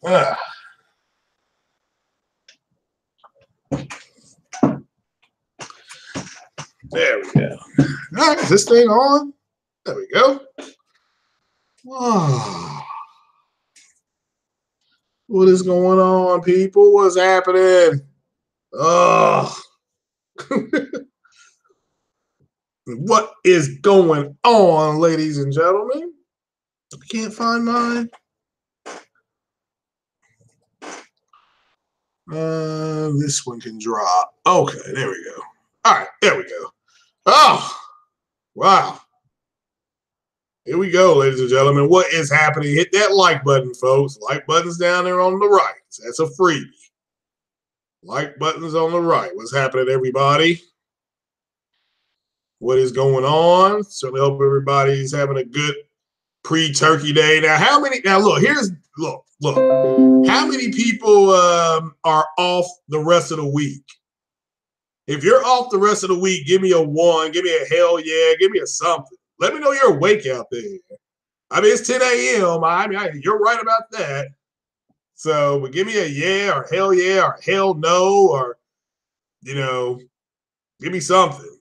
Ah. There we go. All right, is this thing on? There we go. Oh. What is going on, people? What's happening? Oh. What is going on, ladies and gentlemen? I can't find mine. This one can drop. Okay, there we go. All right, there we go. Oh, wow. Here we go, ladies and gentlemen. What is happening? Hit that like button, folks. Like button's down there on the right. That's a freebie. Like button's on the right. What's happening, everybody? What is going on? Certainly hope everybody's having a good pre-turkey day. Now, look. How many people are off the rest of the week? If you're off the rest of the week, give me a 1, give me a hell yeah, give me a something. Let me know you're awake out there. I mean, it's 10 a.m. I mean, you're right about that. So, but give me a yeah or hell no or, give me something.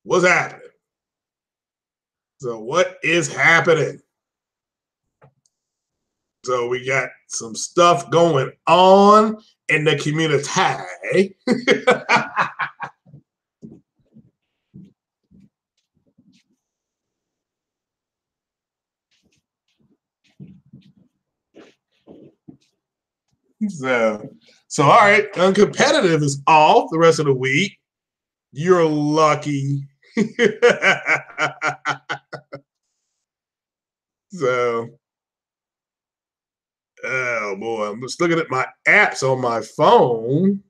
What's happening? So, what is happening? So, we got some stuff going on in the community. So all right, uncompetitive is off the rest of the week. You're lucky. So, oh boy, I'm just looking at my apps on my phone.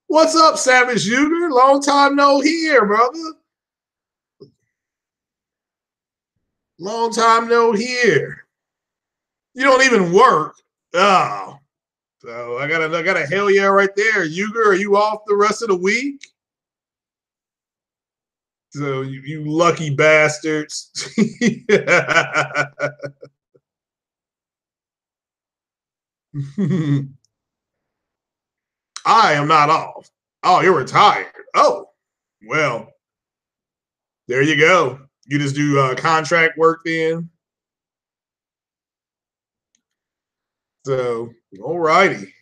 What's up, Savage Uger? Long time no hear, brother. Long time no hear. You don't even work. Oh. So I got a hell yeah right there. Uger, are you off the rest of the week? So you lucky bastards. I am not off. Oh, you're retired. Oh, well, there you go. You just do contract work then. So, all righty.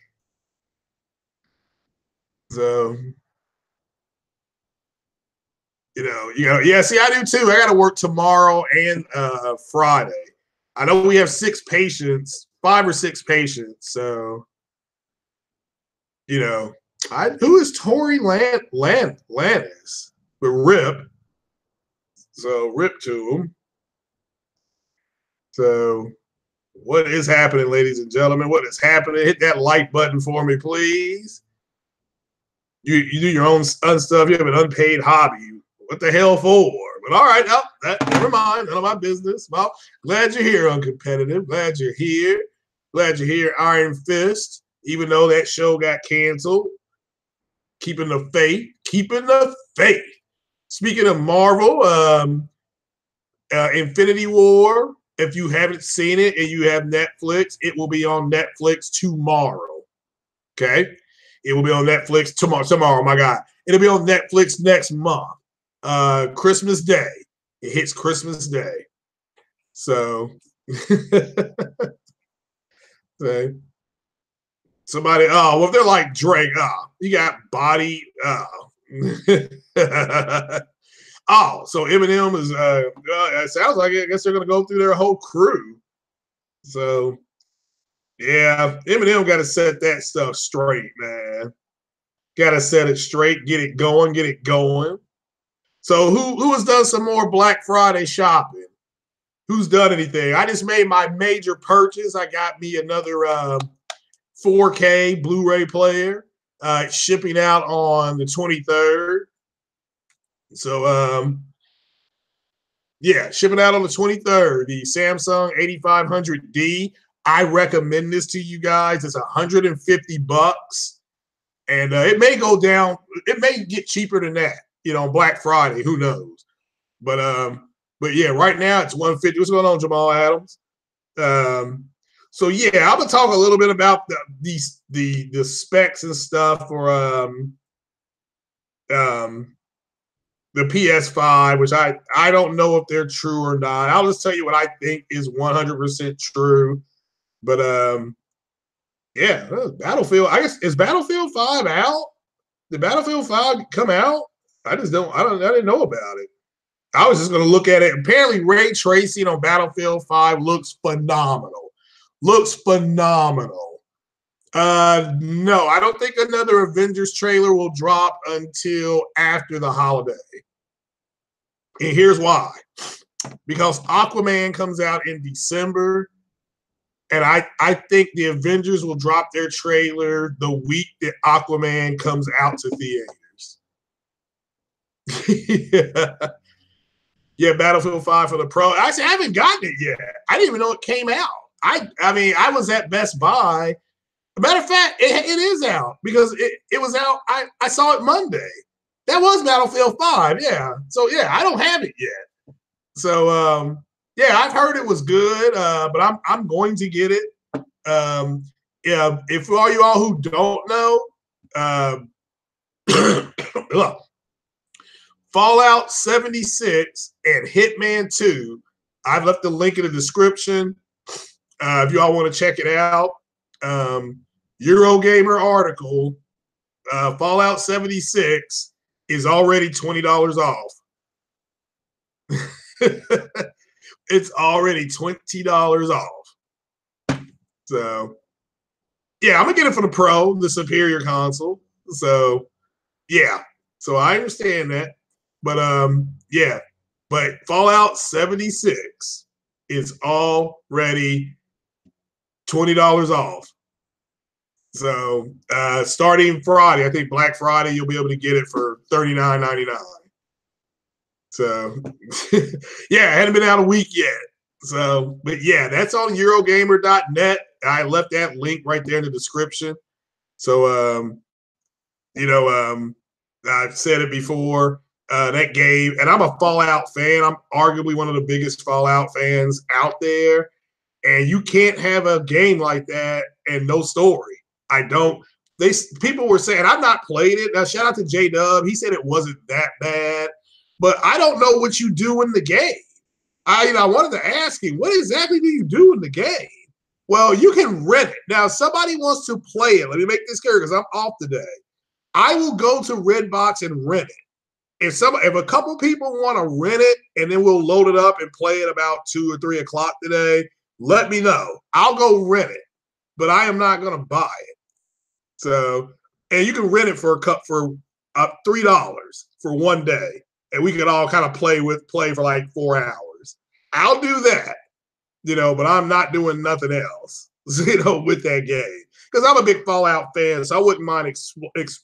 So, yeah, see, I do too. I got to work tomorrow and Friday. I know we have 6 patients, 5 or 6 patients. So, who is Tori Lannis? But Rip. So, Rip to him. So, what is happening, ladies and gentlemen? What is happening? Hit that like button for me, please. You do your own stuff. You have an unpaid hobby. What the hell for? But all right, never mind. None of my business. Well, glad you're here, Uncompetitive. Glad you're here. Glad you're here, Iron Fist. Even though that show got canceled. Keeping the faith. Keeping the faith. Speaking of Marvel, Infinity War. If you haven't seen it and you have Netflix, it will be on Netflix tomorrow. Okay? It will be on Netflix tomorrow, my God. It'll be on Netflix next month. Christmas Day. It hits Christmas Day. So, somebody, well, if they're like Drake, you got body, so Eminem is, it sounds like it. I guess they're going to go through their whole crew. So, yeah, Eminem got to set that stuff straight, man. Got to set it straight, get it going. So who has done some more Black Friday shopping? Who's done anything? I just made my major purchase. I got me another 4K Blu-ray player. Shipping out on the 23rd. So, shipping out on the 23rd. The Samsung 8500D. I recommend this to you guys. It's $150. And it may go down. It may get cheaper than that, Black Friday. Who knows? But yeah, right now it's $150. What's going on, Jamal Adams? So yeah, I'm gonna talk a little bit about the specs and stuff for the PS5, which I don't know if they're true or not. I'll just tell you what I think is 100% true. But yeah, Battlefield. I guess is Battlefield 5 out? Did Battlefield 5 come out? I didn't know about it. I was just gonna look at it. Apparently, ray tracing on Battlefield 5 looks phenomenal. Looks phenomenal. No, I don't think another Avengers trailer will drop until after the holiday. And here's why. Because Aquaman comes out in December, and I think the Avengers will drop their trailer the week that Aquaman comes out to theaters. Yeah. Yeah, Battlefield 5 for the Pro. Actually, I haven't gotten it yet. I didn't even know it came out. I mean, I was at Best Buy. Matter of fact, it is out because it was out. I saw it Monday. That was Battlefield 5, yeah. So yeah, I don't have it yet. So yeah, I've heard it was good, but I'm going to get it. Yeah, if for all you all who don't know, Fallout 76 and Hitman 2. I've left the link in the description. If you all want to check it out. Eurogamer article, Fallout 76 is already $20 off. It's already $20 off. So, yeah, I'm going to get it for the Pro, the superior console. So, yeah. So I understand that. But, yeah. But Fallout 76 is already $20 off. So starting Friday, I think Black Friday, you'll be able to get it for $39.99. So yeah, it hadn't been out a week yet. So, but yeah, that's on Eurogamer.net. I left that link right there in the description. So you know, I've said it before. That game, and I'm a Fallout fan. I'm arguably one of the biggest Fallout fans out there. And you can't have a game like that and no story. I don't. People were saying I've not played it. Now, shout out to J Dub. He said it wasn't that bad, but I don't know what you do in the game. I wanted to ask him, what exactly do you do in the game? Well, you can rent it. Now, if somebody wants to play it, let me make this clear because I'm off today. I will go to Redbox and rent it. If a couple people want to rent it, and then we'll load it up and play it about 2 or 3 o'clock today, let me know. I'll go rent it, but I am not going to buy it. So, and you can rent it for $3 for one day, and we can all kind of play for like 4 hours. I'll do that, but I'm not doing nothing else, with that game because I'm a big Fallout fan, so I wouldn't mind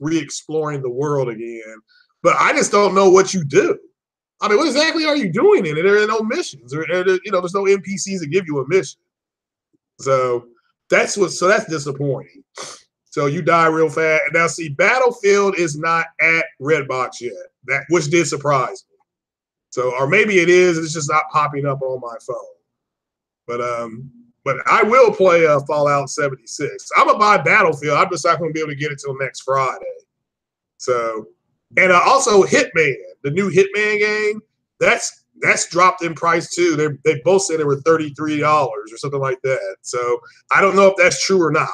re-exploring the world again. But I just don't know what you do. I mean, what exactly are you doing in it? There are no missions, or there's no NPCs that give you a mission. So that's disappointing. So you die real fast. Now, see, Battlefield is not at Redbox yet, which did surprise me. So, or maybe it is. It's just not popping up on my phone. But I will play Fallout 76. I'm gonna buy Battlefield. I'm just not gonna be able to get it till next Friday. So, and also Hitman, the new Hitman game, that's dropped in price too. They both said they were $33 or something like that. So I don't know if that's true or not.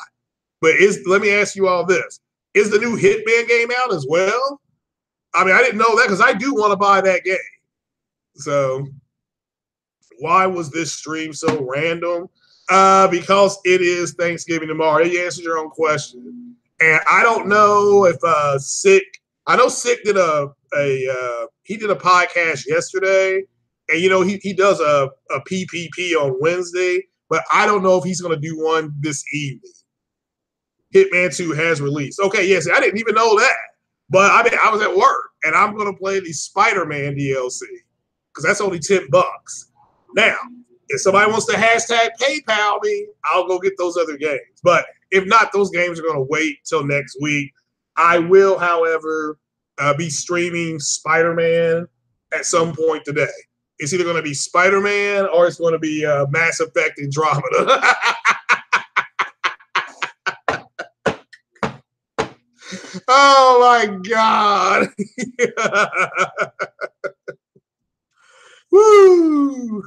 But let me ask you all this: is the new Hitman game out as well? I mean, I didn't know that because I do want to buy that game. So why was this stream so random? Because it is Thanksgiving tomorrow. You answered your own question, and I don't know if Sick. I know Sick did he did a podcast yesterday, and he does a PPP on Wednesday, but I don't know if he's going to do one this evening. Hitman 2 has released. Okay, yes, I didn't even know that, but I was at work, and I'm going to play the Spider-Man DLC because that's only $10. Now, if somebody wants to hashtag PayPal me, I'll go get those other games. But if not, those games are going to wait till next week. I will, however, be streaming Spider-Man at some point today. It's either going to be Spider-Man or it's going to be Mass Effect Andromeda. Oh my God. Woo.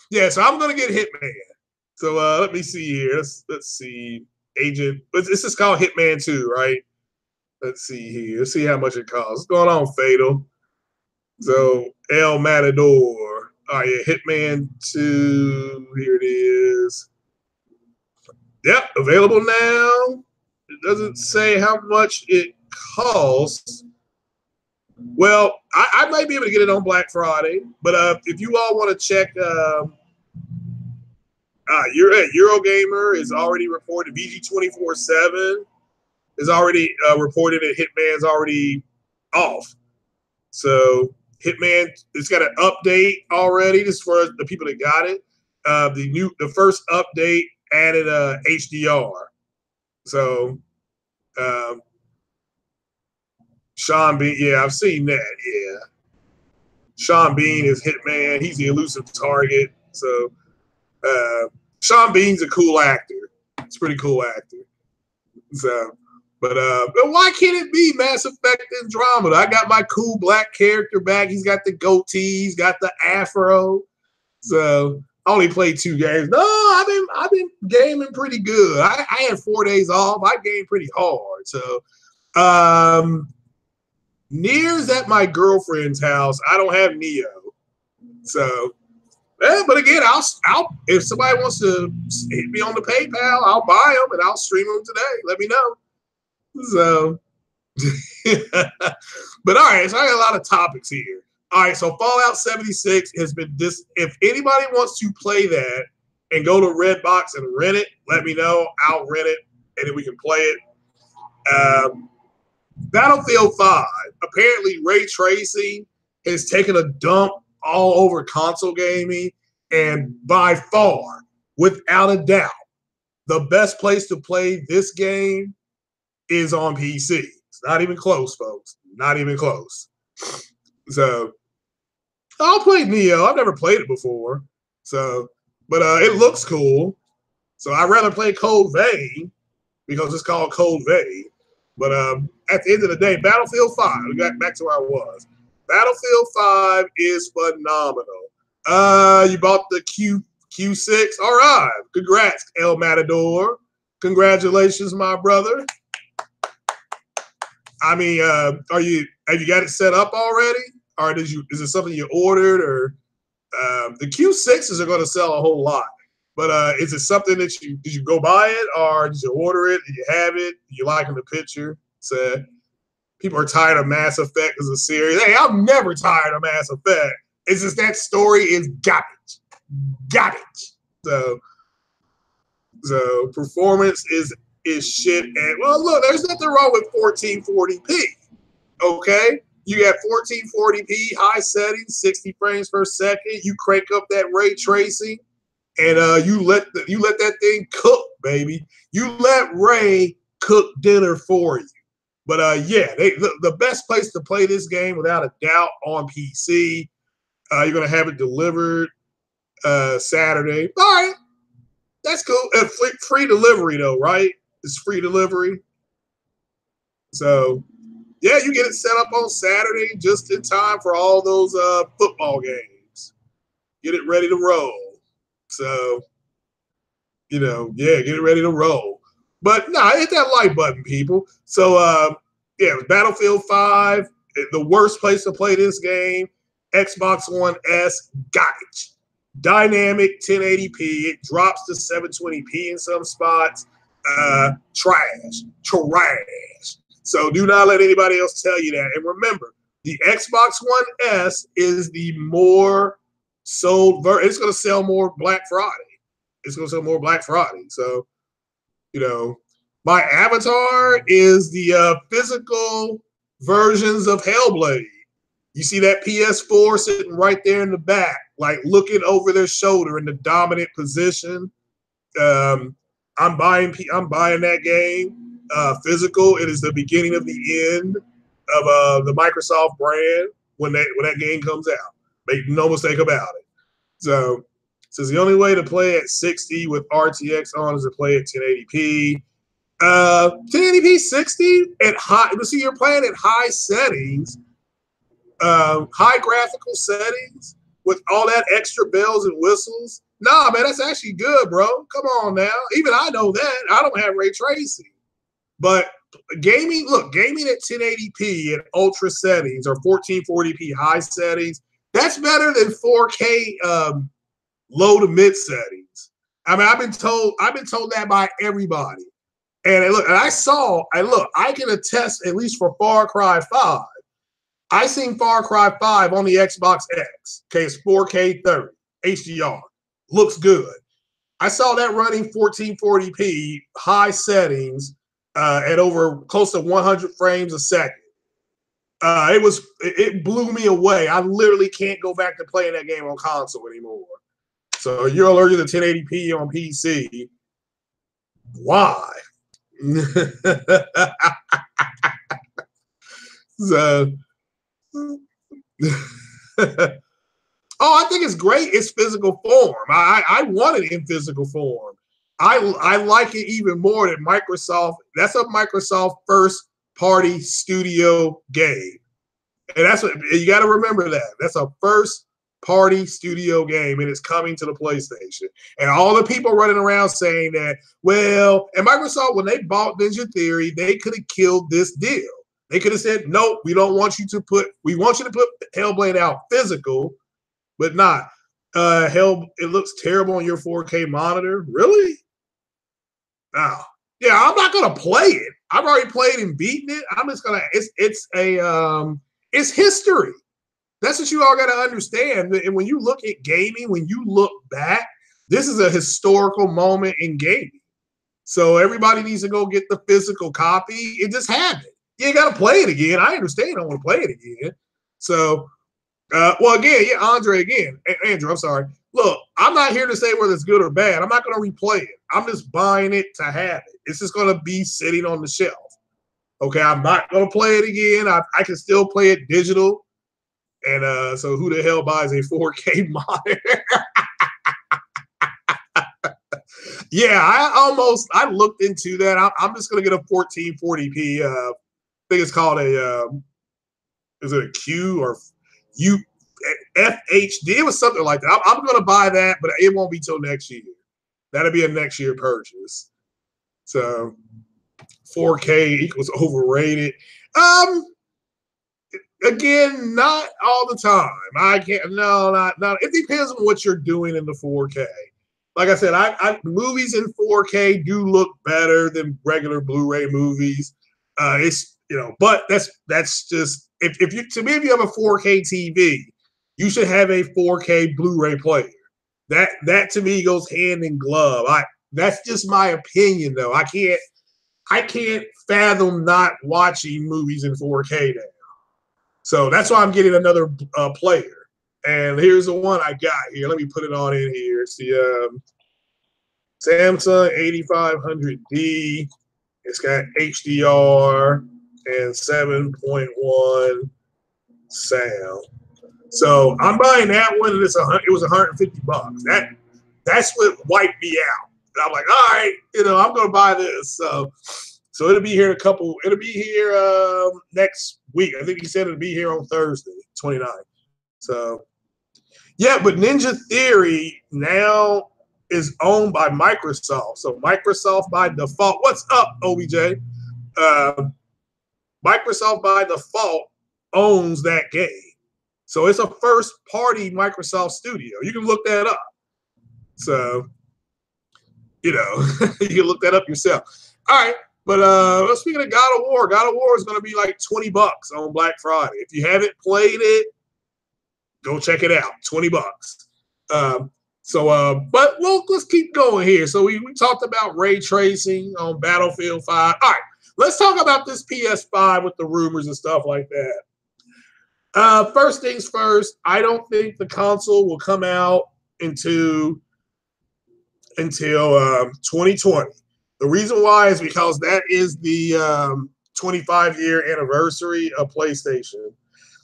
Yeah, so I'm gonna get Hitman. So let me see here. Let's see. Agent. This is called Hitman 2, right? Let's see here. Let's see how much it costs. What's going on, Fatal? So El Matador. Oh yeah, Hitman 2. Here it is. Yep, available now. It doesn't say how much it costs. Well, I might be able to get it on Black Friday, but if you all want to check, Eurogamer is already reported. VG247 is already reported that Hitman's already off. So Hitman, it's got an update already. This is for the people that got it. The first update added HDR. So Sean Bean, yeah, I've seen that. Yeah, Sean Bean is Hitman. He's the elusive target. So Sean Bean's a cool actor. It's a pretty cool actor. So, but why can't it be Mass Effect Andromeda? I got my cool black character back. He's got the goatee. He's got the afro. So I only played 2 games. No, I've been gaming pretty good. I had 4 days off. I gamed pretty hard. So Near's at my girlfriend's house. I don't have Neo. So but again, I'll if somebody wants to hit me on the PayPal, I'll buy them and I'll stream them today. Let me know. So, but all right, so I got a lot of topics here. All right, so Fallout 76 has been this. If anybody wants to play that and go to Redbox and rent it, let me know. I'll rent it and then we can play it. Battlefield 5. Apparently, ray tracing has taken a dump all over console gaming, and by far, without a doubt, the best place to play this game is on PC. It's not even close, folks. Not even close. So I'll play Neo. I've never played it before. So, but it looks cool. So I'd rather play Cold Vein because it's called Cold Vein. But at the end of the day, Battlefield 5, we got back to where I was. Battlefield 5 is phenomenal. You bought the Q6. All right. Congrats, El Matador. Congratulations, my brother. I mean, have you got it set up already? Or is it something you ordered? Or the Q6s are going to sell a whole lot. But is it something that did you go buy it, or did you order it? Did you have it? Do you liking the picture? So people are tired of Mass Effect as a series. Hey, I'm never tired of Mass Effect. It's just that story is garbage. Garbage. So performance is shit. And well, look, there's nothing wrong with 1440p. Okay? You got 1440p, high settings, 60 frames per second. You crank up that ray tracing. And you let that thing cook, baby. You let Ray cook dinner for you. But yeah, the best place to play this game, without a doubt, on PC. You're gonna have it delivered Saturday. All right, that's cool. Free delivery though, right? It's free delivery. So yeah, you get it set up on Saturday just in time for all those football games. Get it ready to roll. So, yeah, get it ready to roll. But no, hit that like button, people. So, yeah, Battlefield 5, the worst place to play this game. Xbox One S, garbage. Dynamic 1080p. It drops to 720p in some spots. Trash. So do not let anybody else tell you that. And remember, the Xbox One S is the more sold it's going to sell more Black Friday. It's going to sell more Black Friday. So, my avatar is the physical versions of Hellblade. You see that PS4 sitting right there in the back, like looking over their shoulder in the dominant position. I'm buying that game physical. It is the beginning of the end of the Microsoft brand when that game comes out. Make no mistake about it. So the only way to play at 60 with RTX on is to play at 1080p. 1080p 60 at high. You see, you're playing at high settings, high graphical settings with all that extra bells and whistles. Nah, man, that's actually good, bro. Come on now. Even I know that. I don't have ray tracing. But gaming, look, gaming at 1080p at ultra settings or 1440p high settings, that's better than 4K low to mid settings. I mean, I've been told that by everybody. And look, and I can attest, at least for Far Cry 5. I seen Far Cry 5 on the Xbox X. Okay, it's 4K 30 HDR. Looks good. I saw that running 1440p high settings at over close to 100 frames a second. It blew me away. I literally can't go back to playing that game on console anymore. So you're allergic to 1080p on PC. Why? So, I think it's great. It's physical form. I want it in physical form. I like it even more than Microsoft. That's a Microsoft first party studio game. And that's what you got to remember that. That's a first party studio game, and it's coming to the PlayStation. And all the people running around saying that, well, and Microsoft, when they bought Ninja Theory, they could have killed this deal. They could have said, nope, we want you to put Hellblade out physical, but not. It looks terrible on your 4K monitor. Really? No. Yeah, I'm not gonna play it. I've already played and beaten it. I'm just gonna. It's history. That's what you all got to understand. And when you look at gaming, when you look back, this is a historical moment in gaming. So everybody needs to go get the physical copy and just have it. You ain't got to play it again. I understand. I don't want to play it again. So, Andrew, I'm sorry. Look, I'm not here to say whether it's good or bad. I'm not going to replay it. I'm just buying it to have it. It's just going to be sitting on the shelf. Okay, I'm not going to play it again. I can still play it digital. And so who the hell buys a 4K monitor? Yeah, I looked into that. I'm just going to get a 1440p. I think it's called is it a Q or FHD? It was something like that. I'm going to buy that, but it won't be till next year. That'll be a next year purchase. So 4K equals overrated. Again, not all the time. I can't. No, not. It depends on what you're doing in the 4K. Like I said, movies in 4K do look better than regular Blu-ray movies. But that's just if you have a 4K TV, you should have a 4K Blu-ray player. That to me goes hand in glove. That's just my opinion, though. I can't fathom not watching movies in 4K now. So that's why I'm getting another player. And here's the one I got here. Let me put it on in here. It's the Samsung 8500D. It's got HDR and 7.1 sound. So I'm buying that one, and it was $150. That's what wiped me out. And I'm like, all right, I'm going to buy this. So it'll be here it'll be here next week. I think he said it'll be here on Thursday, 29th. So, yeah, but Ninja Theory now is owned by Microsoft. So Microsoft by default, what's up, OBJ? Microsoft by default owns that game. So it's a first-party Microsoft studio. You can look that up. So, you can look that up yourself. All right. But speaking of God of War is going to be like $20 on Black Friday. If you haven't played it, go check it out. $20. But let's keep going here. So we talked about ray tracing on Battlefield 5. All right, let's talk about this PS5 with the rumors and stuff like that. First things first, I don't think the console will come out until 2020. The reason why is because that is the 25-year anniversary of PlayStation.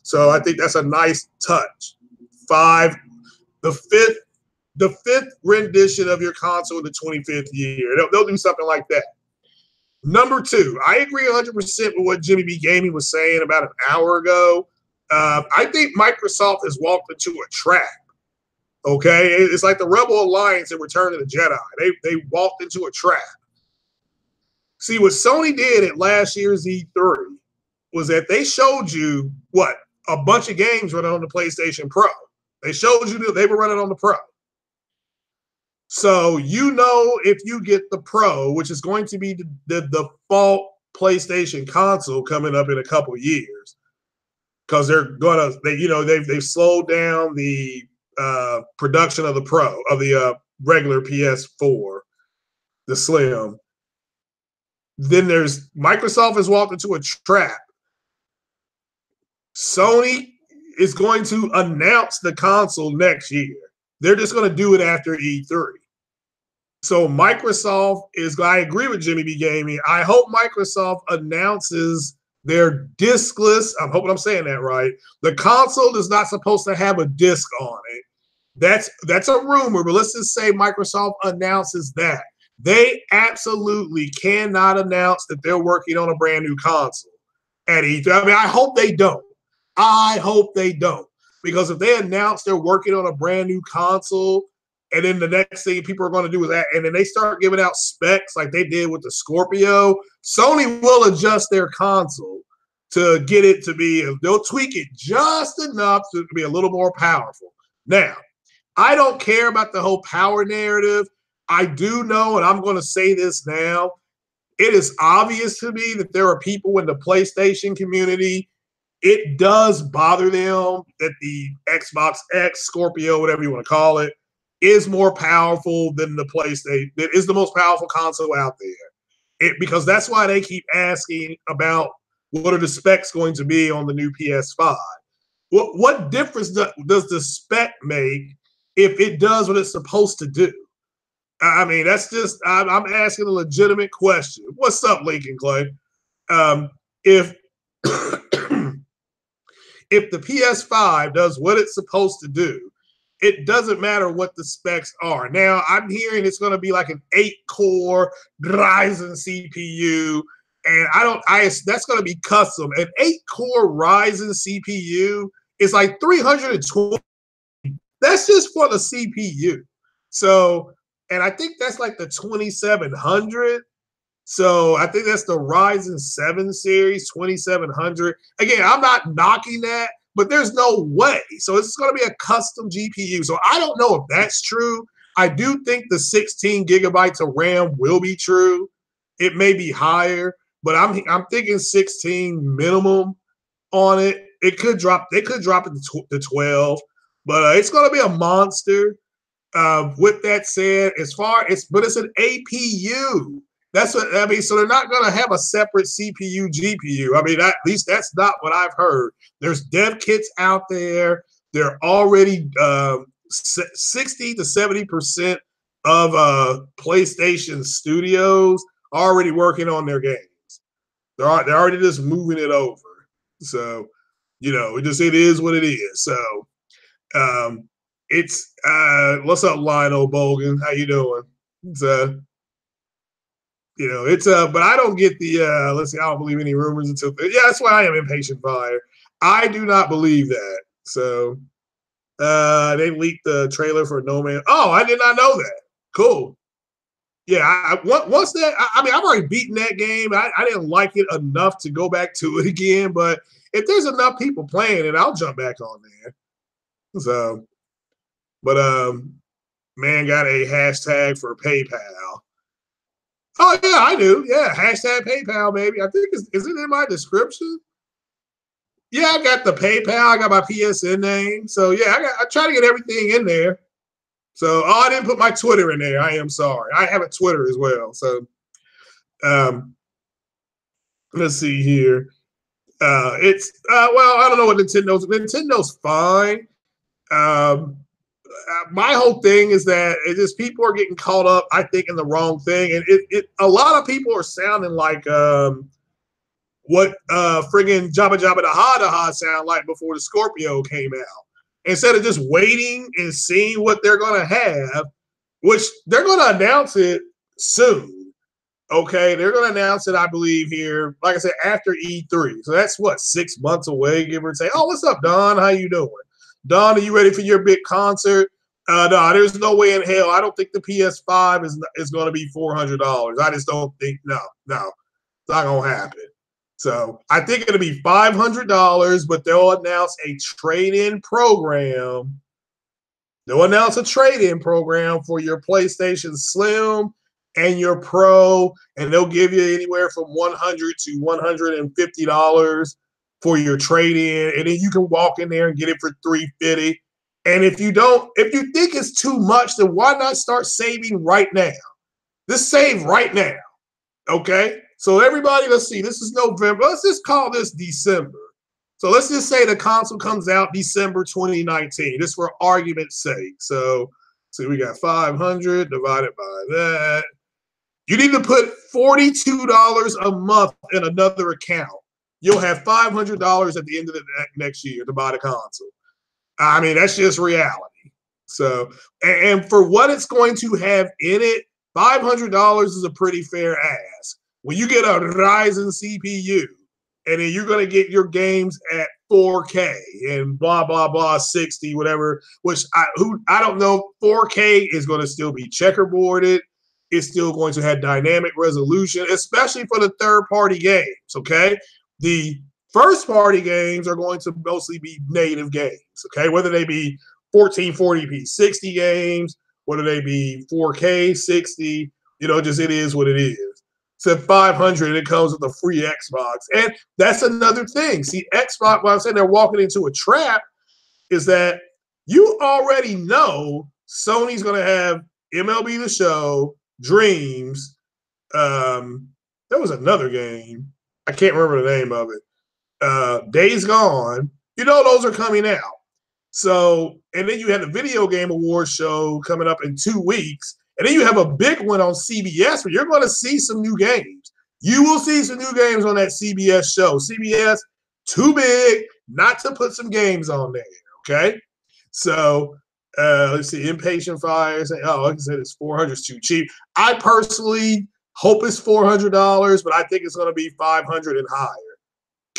So I think that's a nice touch. The fifth rendition of your console in the 25th year. They'll do something like that. Number two, I agree 100% with what Jimmy B. Gaming was saying about an hour ago. I think Microsoft has walked into a trap. Okay, it's like the Rebel Alliance in Return of the Jedi. They walked into a trap. See, what Sony did at last year's E3 was that they showed you what a bunch of games running on the PlayStation Pro. They showed you that they were running on the Pro. So you know if you get the Pro, which is going to be the default PlayStation console coming up in a couple of years, because they've slowed down the production of the Pro of the regular PS4, the Slim. Then there's Microsoft has walked into a trap. Sony is going to announce the console next year. They're just going to do it after E3. So Microsoft is, I agree with Jimmy B. Gaming. I hope Microsoft announces their diskless, I'm hoping I'm saying that right. The console is not supposed to have a disc on it. That's a rumor, but let's just say Microsoft announces that. They absolutely cannot announce that they're working on a brand new console at E3. I mean, I hope they don't. I hope they don't. Because if they announce they're working on a brand new console, and then the next thing people are going to do is that, and then they start giving out specs like they did with the Scorpio, Sony will adjust their console to get it to be, they'll tweak it just enough to be a little more powerful. Now, I don't care about the whole power narrative. I do know, and I'm going to say this now, it is obvious to me that there are people in the PlayStation community, it does bother them that the Xbox X, Scorpio, whatever you want to call it, is more powerful than the PlayStation. It is the most powerful console out there. Because that's why they keep asking about what are the specs going to be on the new PS5. What difference does the spec make if it does what it's supposed to do? I mean, that's just, I'm asking a legitimate question. What's up, Lincoln Clay? If if the PS5 does what it's supposed to do, it doesn't matter what the specs are. Now, I'm hearing it's going to be like an 8-core Ryzen CPU, and that's going to be custom. An 8-core Ryzen CPU is like $320. That's just for the CPU. So, and I think that's like the 2700. So I think that's the Ryzen 7 series, 2700. Again, I'm not knocking that, but there's no way. So it's going to be a custom GPU. So I don't know if that's true. I do think the 16 gigabytes of RAM will be true. It may be higher, but I'm thinking 16 minimum on it. It could drop. They could drop it to 12, but it's going to be a monster. With that said, but it's an APU. That's what I mean. So they're not going to have a separate CPU, GPU. I mean, at least that's not what I've heard. There's dev kits out there. They're already 60 to 70% of PlayStation studios already working on their games. They're already just moving it over. So, it is what it is. So, it's what's up, Lionel Bogan? How you doing? But I don't get the let's see, I don't believe any rumors until that's why I am impatient buyer. I do not believe that. So they leaked the trailer for No Man. Oh, I did not know that. Cool. Yeah, once that, I mean, I've already beaten that game. I didn't like it enough to go back to it again. But if there's enough people playing it, I'll jump back on there. So, but man got a hashtag for PayPal. Oh yeah, I do. Yeah, hashtag PayPal, baby. I think is it in my description? Yeah, I got the PayPal. I got my PSN name. So yeah, I try to get everything in there. So I didn't put my Twitter in there. I am sorry. I have a Twitter as well. So let's see here. It's well, I don't know what Nintendo's fine. My whole thing is that it just people are getting caught up, I think, in the wrong thing, and a lot of people are sounding like what friggin' Jabba Jabba da Ha sound like before the Scorpio came out. Instead of just waiting and seeing what they're going to have, which they're going to announce it soon. Okay, they're going to announce it, I believe, here, like I said, after E3. So that's what, 6 months away, give or take. Oh, what's up, Don? How you doing? Don, are you ready for your big concert? No, there's no way in hell. I don't think the PS5 is going to be $400. I just don't think, no, it's not going to happen. So I think it'll be $500, but they'll announce a trade-in program. They'll announce a trade-in program for your PlayStation Slim and your Pro, and they'll give you anywhere from $100 to $150 for your trade-in, and then you can walk in there and get it for $350. And if you think it's too much, then why not start saving right now? Just save right now, okay? So everybody, let's see, this is November. Let's just call this December. So let's just say the console comes out December 2019, just for argument's sake. So see, we got 500 divided by that. You need to put $42 a month in another account. You'll have $500 at the end of the next year to buy the console. I mean, that's just reality. So, and for what it's going to have in it, $500 is a pretty fair ask. When you get a Ryzen CPU, and then you're going to get your games at 4K and blah, blah, blah, 60, whatever, which I don't know. 4K is going to still be checkerboarded. It's still going to have dynamic resolution, especially for the third-party games, okay? The first-party games are going to mostly be native games, okay? Whether they be 1440p 60 games, whether they be 4K 60, just it is what it is. So 500, it comes with a free Xbox. And that's another thing. See, Xbox, when I'm saying they're walking into a trap, is that you already know Sony's going to have MLB The Show, Dreams. There was another game. I can't remember the name of it. Days Gone. Those are coming out. So, and then you have the Video Game Awards show coming up in 2 weeks. And then you have a big one on CBS where you're going to see some new games. You will see some new games on that CBS show. CBS, too big not to put some games on there, okay? So, let's see, Impatient Fire. Oh, like I said, it's $400 is too cheap. I personally hope it's $400, but I think it's going to be $500 and higher,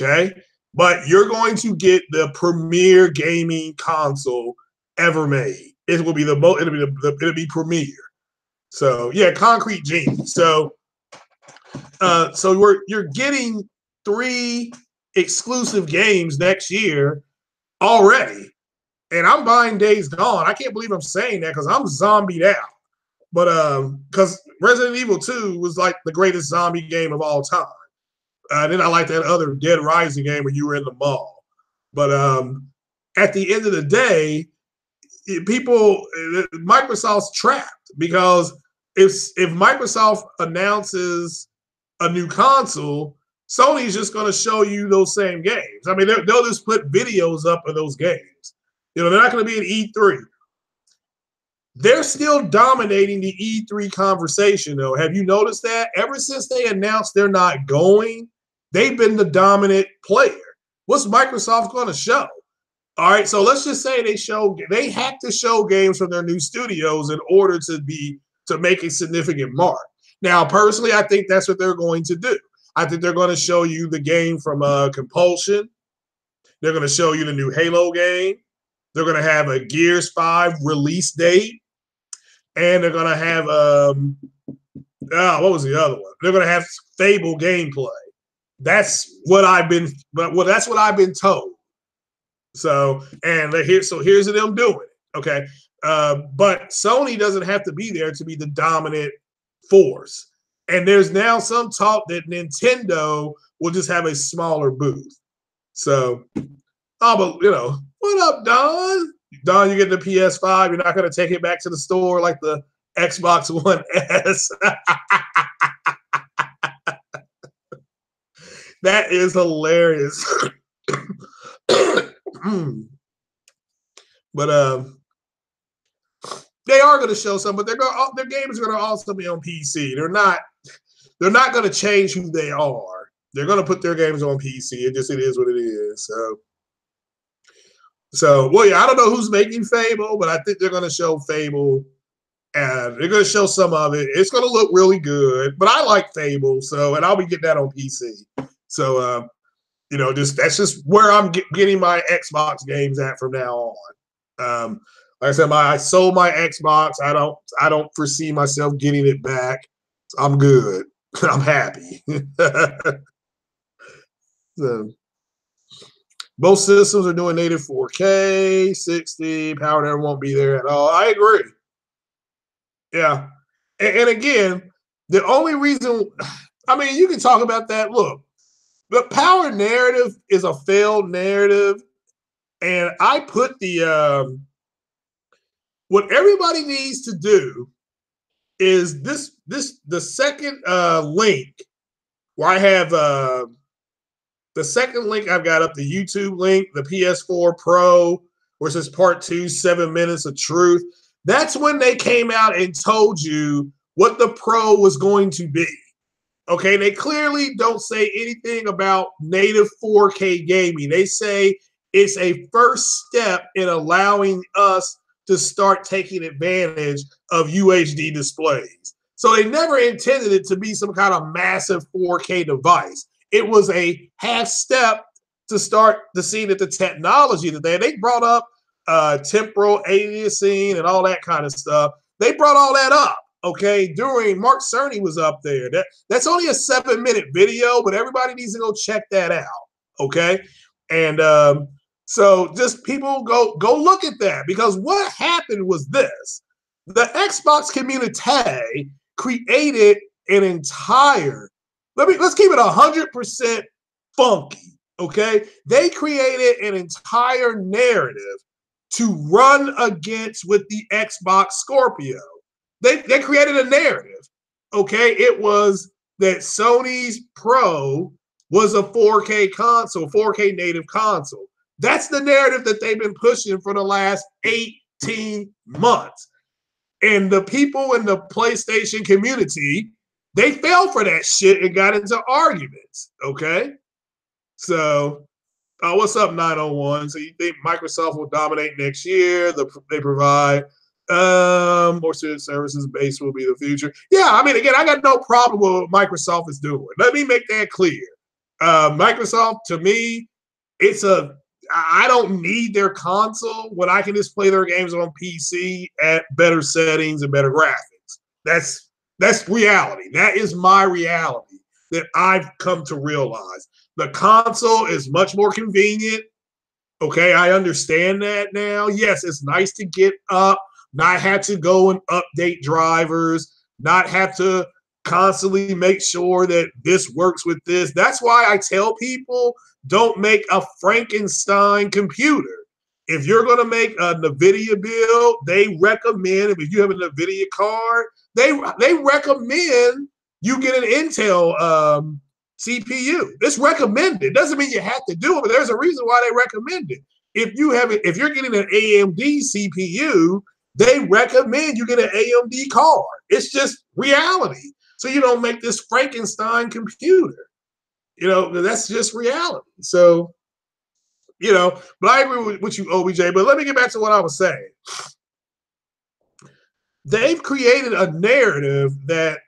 okay? But you're going to get the premier gaming console ever made. It will be it'll be premier. So yeah, Concrete Genius. So you're getting 3 exclusive games next year already, and I'm buying Days Gone. I can't believe I'm saying that because I'm zombied out. But because Resident Evil 2 was like the greatest zombie game of all time. Then I like that other Dead Rising game where you were in the mall. But at the end of the day, Microsoft's trapped because if Microsoft announces a new console, Sony's just going to show you those same games. I mean, they'll just put videos up of those games. They're not going to be at E3. They're still dominating the E3 conversation, though. Have you noticed that? Ever since they announced they're not going, they've been the dominant player. What's Microsoft going to show? All right, so let's just say they have to show games from their new studios in order to make a significant mark. Now, personally, I think that's what they're going to do. I think they're going to show you the game from Compulsion. They're going to show you the new Halo game. They're going to have a Gears 5 release date. And they're going to have, what was the other one? They're going to have Fable gameplay. That's what I've been told. So, and here's them doing it. Okay. But Sony doesn't have to be there to be the dominant force. And there's now some talk that Nintendo will just have a smaller booth. So, but what up, Don? Don, you get the PS5. You're not going to take it back to the store like the Xbox One S. That is hilarious. But they are going to show some, but their games are going to also be on PC. They're not going to change who they are. They're going to put their games on PC. It is what it is. So well, yeah, I don't know who's making Fable, but I think they're going to show Fable and they're going to show some of it. It's going to look really good, but I like Fable, so, and I'll be getting that on PC. So, you know, that's just where I'm getting my Xbox games at from now on. Like I said, I sold my Xbox. I don't foresee myself getting it back. So I'm good. I'm happy. So, both systems are doing native 4K, 60, power never won't be there at all. I agree. Yeah. And again, the only reason, I mean, you can talk about that. Look, the power narrative is a failed narrative. And I put what everybody needs to do is the second link where I have the second link I've got up, the YouTube link, the PS4 Pro, which is part 2, 7 minutes of truth. That's when they came out and told you what the Pro was going to be. Okay, they clearly don't say anything about native 4K gaming. They say it's a first step in allowing us to start taking advantage of UHD displays. So they never intended it to be some kind of massive 4K device. It was a half step to start to see that the technology that they brought up, temporal aliasing and all that kind of stuff. They brought all that up. Okay, during Mark Cerny was up there. That's only a 7-minute video, but everybody needs to go check that out. Okay, and so just people go look at that, because what happened was this: the Xbox community created an entire. Let's keep it 100% funky. Okay, they created an entire narrative to run against with the Xbox Scorpio. They created a narrative. Okay, it was that Sony's Pro was a 4K console, 4K native console. That's the narrative that they've been pushing for the last 18 months. And the people in the PlayStation community, they fell for that shit and got into arguments. Okay, so what's up, 901? So you think Microsoft will dominate next year? They provide more services based will be the future. Yeah, I mean, again, I got no problem with what Microsoft is doing. Let me make that clear. Microsoft, to me, I don't need their console when I can just play their games on PC at better settings and better graphics. That's reality. That is my reality that I've come to realize. The console is much more convenient. Okay, I understand that now. Yes, it's nice to get up, not have to go and update drivers, not have to constantly make sure that this works with this. That's why I tell people, don't make a Frankenstein computer. If you're going to make a NVIDIA build, they recommend, if you have a NVIDIA card, they recommend you get an Intel CPU. It's recommended. Doesn't mean you have to do it, but there's a reason why they recommend it. If you're getting an AMD CPU, they recommend you get an AMD card. It's just reality. So you don't make this Frankenstein computer. You know, that's just reality. So, you know, but I agree with you, OBJ. But let me get back to what I was saying. They've created a narrative that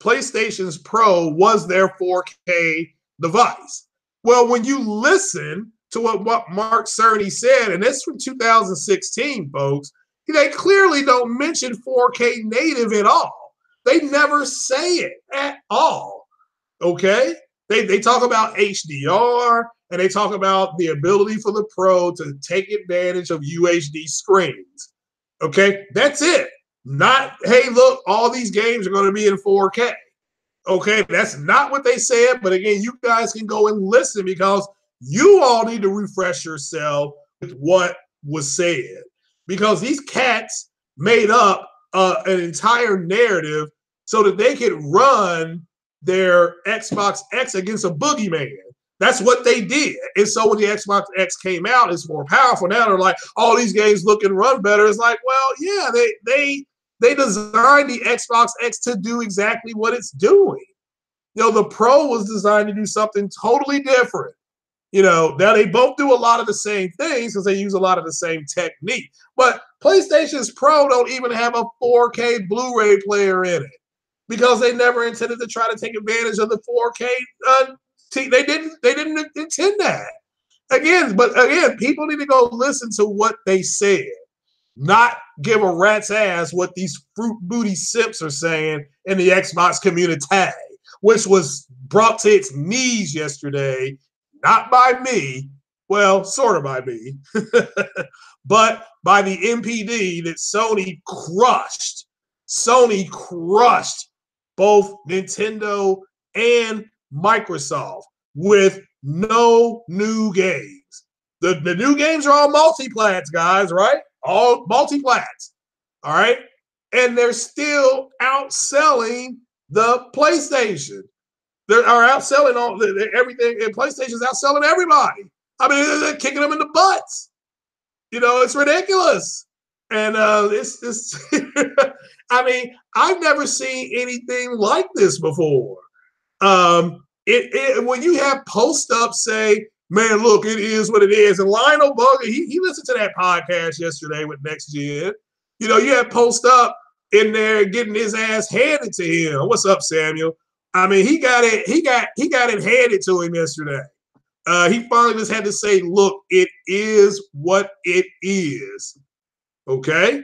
PlayStation's Pro was their 4K device. Well, when you listen to what Mark Cerny said, and it's from 2016, folks, they clearly don't mention 4K native at all. They never say it at all. Okay? They talk about HDR, and they talk about the ability for the Pro to take advantage of UHD screens. Okay? That's it. Not, hey, look, all these games are going to be in 4K. Okay, that's not what they said. But again, you guys can go and listen, because you all need to refresh yourself with what was said. Because these cats made up an entire narrative so that they could run their Xbox X against a boogeyman. That's what they did. And so when the Xbox X came out, it's more powerful. Now they're like, all these games look and run better. It's like, well, yeah, they designed the Xbox X to do exactly what it's doing. You know, the Pro was designed to do something totally different. You know, now they both do a lot of the same things because they use a lot of the same technique. But PlayStation's Pro don't even have a 4K Blu-ray player in it because they never intended to try to take advantage of the 4K. They didn't intend that. But again, people need to go listen to what they said, not give a rat's ass what these fruit booty simps are saying in the Xbox community, which was brought to its knees yesterday, not by me, well, sort of by me, but by the NPD that Sony crushed. Sony crushed both Nintendo and Microsoft with no new games. The new games are all multi-plats, guys, right? All multi-plats, all right? And they're still outselling the PlayStation. They are outselling everything, and PlayStation's outselling everybody. I mean, they're kicking them in the butts. You know, it's ridiculous. And it's I mean, I've never seen anything like this before. When you have post ups say, man, look, it is what it is. And Lionel Bugger, he listened to that podcast yesterday with Next Gen. You know, you had post up in there getting his ass handed to him. What's up, Samuel? I mean, he got it handed to him yesterday. He finally just had to say, look, it is what it is. Okay?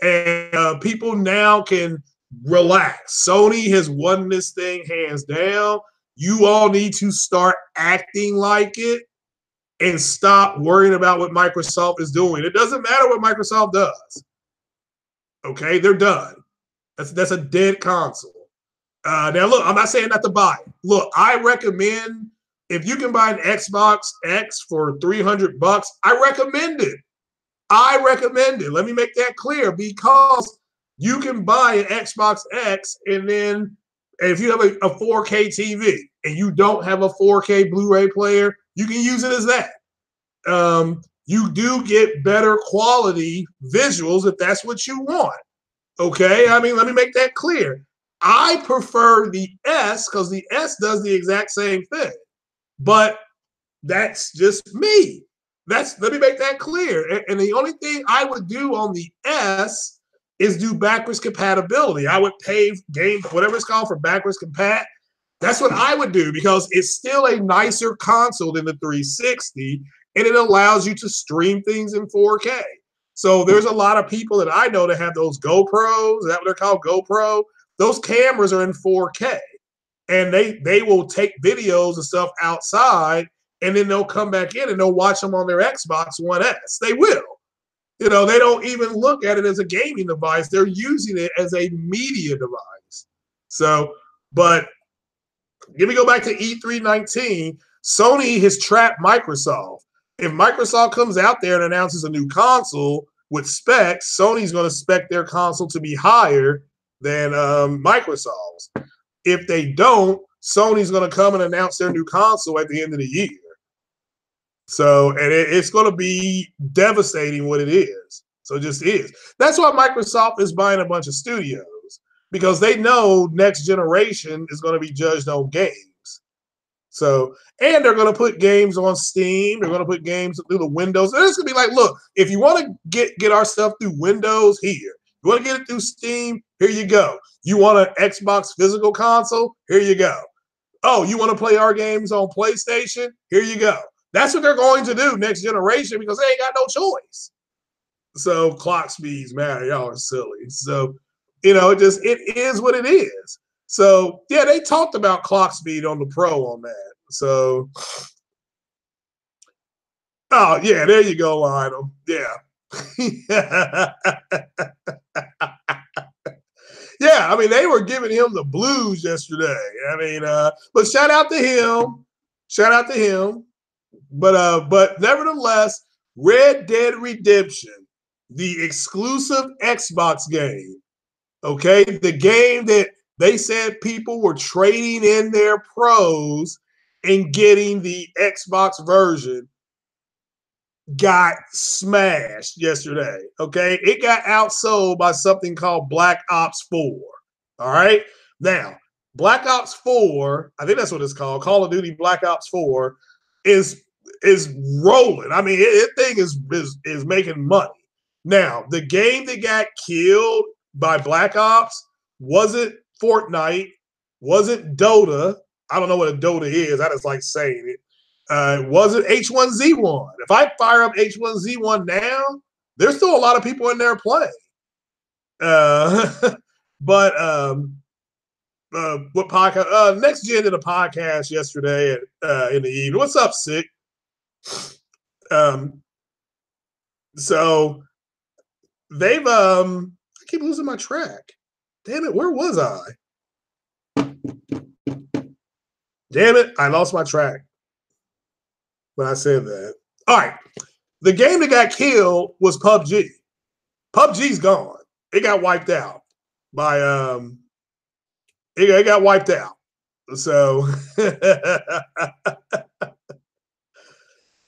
And people now can relax. Sony has won this thing hands down. You all need to start acting like it and stop worrying about what Microsoft is doing. It doesn't matter what Microsoft does. Okay, they're done. That's a dead console. Now, look, I'm not saying not to buy it. Look, I recommend if you can buy an Xbox X for $300, I recommend it. I recommend it. Let me make that clear because you can buy an Xbox X and then if you have a 4K TV and you don't have a 4K Blu-ray player, you can use it as that. You do get better quality visuals if that's what you want. Okay, I mean, let me make that clear. I prefer the S because the S does the exact same thing, but that's just me. Let me make that clear. And the only thing I would do on the S is do backwards compatibility. I would pay whatever it's called for backwards compat. That's what I would do because it's still a nicer console than the 360, and it allows you to stream things in 4K. So there's a lot of people that I know that have those GoPros. Is that what they're called? GoPro? Those cameras are in 4K, and they will take videos and stuff outside, and then they'll come back in and they'll watch them on their Xbox One S. They will. You know, they don't even look at it as a gaming device. They're using it as a media device. So, but let me go back to E319. Sony has trapped Microsoft. If Microsoft comes out there and announces a new console with specs, Sony's going to spec their console to be higher than Microsoft's. If they don't, Sony's going to come and announce their new console at the end of the year. So, and it's going to be devastating what it is. So it just is. That's why Microsoft is buying a bunch of studios because they know next generation is going to be judged on games. So, and they're going to put games on Steam. They're going to put games through the Windows. And it's going to be like, look, if you want to get our stuff through Windows, here. You want to get it through Steam? Here you go. You want an Xbox physical console? Here you go. Oh, you want to play our games on PlayStation? Here you go. That's what they're going to do next generation because they ain't got no choice. So clock speeds matter. Y'all are silly. So, you know, it is what it is. So, yeah, they talked about clock speed on the Pro on that. So, oh, yeah, there you go, Lionel. Yeah. Yeah, I mean, they were giving him the blues yesterday. I mean, but shout out to him. Shout out to him. But nevertheless, Red Dead Redemption, the exclusive Xbox game, okay, the game that they said people were trading in their pros and getting the Xbox version, got smashed yesterday. Okay, it got outsold by something called Black Ops 4. All right, now Black Ops 4, I think that's what it's called, Call of Duty Black Ops 4, is rolling. I mean, it thing is making money. Now, the game that got killed by Black Ops wasn't Fortnite, wasn't Dota. I don't know what a Dota is. I just like saying it. It wasn't H1Z1. If I fire up H1Z1 now, there's still a lot of people in there playing. But what podcast? Next Gen did a podcast yesterday in the evening. What's up, Sick? So they've I keep losing my track. Damn it, where was I? Damn it, I lost my track when I said that. All right. The game that got killed was PUBG. PUBG's gone. It got wiped out by it got wiped out. So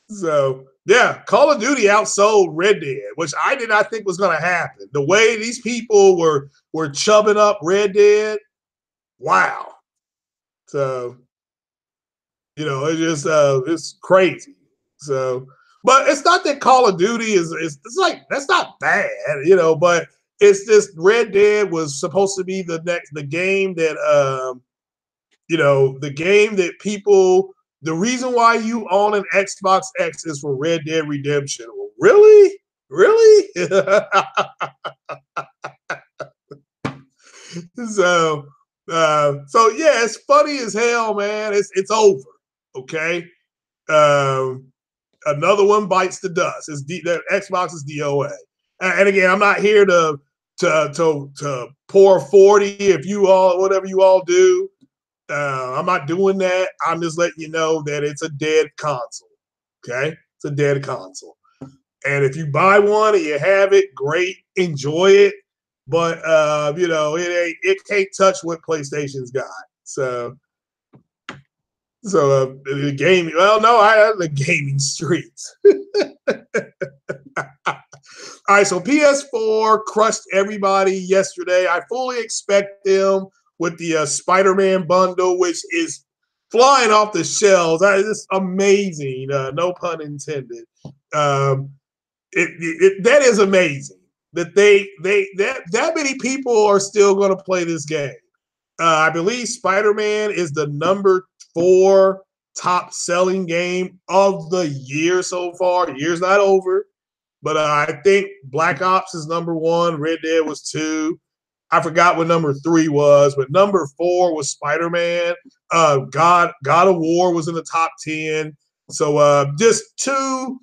so yeah, Call of Duty outsold Red Dead, which I did not think was going to happen. The way these people were chubbing up Red Dead, wow. So, you know, it's just it's crazy. So, but it's not that Call of Duty is it's like that's not bad, you know, but it's just Red Dead was supposed to be the game that you know, the game that people. The reason why you own an Xbox X is for Red Dead Redemption. Well, really? Really? So yeah, it's funny as hell, man. It's over. Okay. Another one bites the dust. That Xbox is DOA. And again, I'm not here to pour 40 if you all whatever you all do. I'm not doing that. I'm just letting you know that it's a dead console. Okay? It's a dead console. And if you buy one and you have it, great, enjoy it. But you know, it can't touch what PlayStation's got. So the gaming, well, no, the gaming streets. All right, so PS4 crushed everybody yesterday. I fully expect them with the Spider-Man bundle, which is flying off the shelves. It's amazing. No pun intended. That is amazing that that many people are still going to play this game. I believe Spider-Man is the #4 top selling game of the year so far. The year's not over, but I think Black Ops is #1. Red Dead was 2. I forgot what #3 was, but #4 was Spider-Man. God of War was in the top 10. So just 2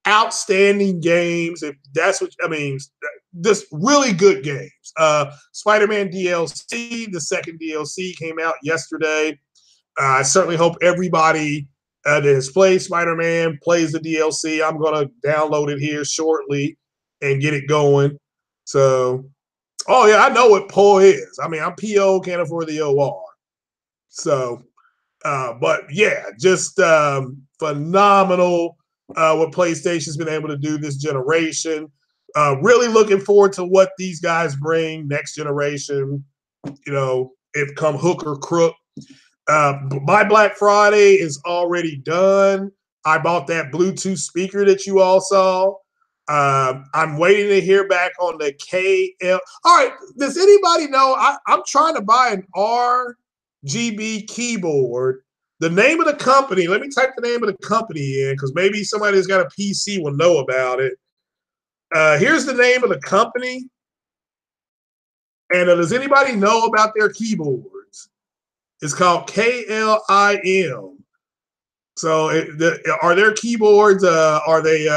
outstanding games. If that's what I mean, just really good games. Spider-Man DLC, the second DLC came out yesterday. I certainly hope everybody that has played Spider-Man plays the DLC. I'm going to download it here shortly and get it going. So, oh yeah, I know what PO is. I mean, I'm PO, can't afford the OR. So, but yeah, just phenomenal what PlayStation's been able to do this generation. Really looking forward to what these guys bring next generation. You know, if come hook or crook. My Black Friday is already done. I bought that Bluetooth speaker that you all saw. I'm waiting to hear back on the KL. All right, does anybody know? I'm trying to buy an RGB keyboard. The name of the company, let me type the name of the company in because maybe somebody who's got a PC will know about it. Here's the name of the company. And does anybody know about their keyboards? It's called KLIM. So are their keyboards, are they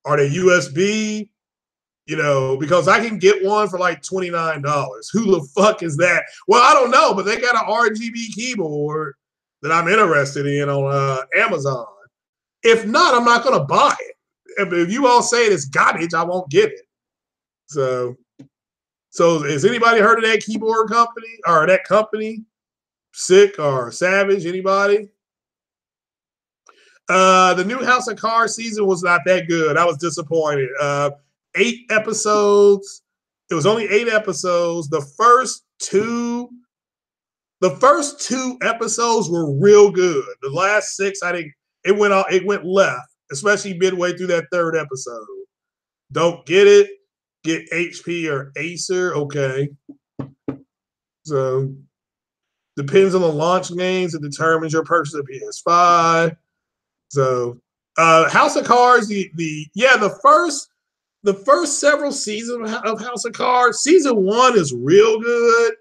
USB? You know, because I can get one for like $29. Who the fuck is that? Well, I don't know, but they got an RGB keyboard that I'm interested in on Amazon. If not, I'm not going to buy it. If you all say it's garbage, I won't get it. So has anybody heard of that keyboard company or that company? Sick or Savage? Anybody? The new House of Cards season was not that good. I was disappointed. 8 episodes. It was only 8 episodes. The first two episodes were real good. The last 6, I didn't. It went left, especially midway through that third episode. Don't get it? Get HP or Acer? Okay. So depends on the launch games. It determines your purchase of PS5. So House of Cards, the first several seasons of House of Cards, season 1 is real good.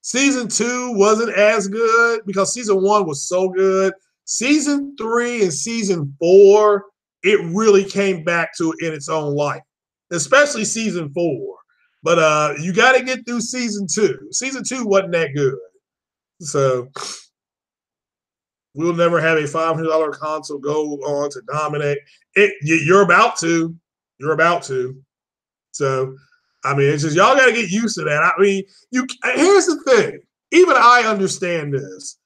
Season 2 wasn't as good because season 1 was so good. Season 3 and season 4, it really came back to it in its own light, especially season 4. But you got to get through season 2. Season 2 wasn't that good. So we'll never have a $500 console go on to dominate. You're about to. You're about to. So, I mean, it's just y'all got to get used to that. I mean, here's the thing. Even I understand this.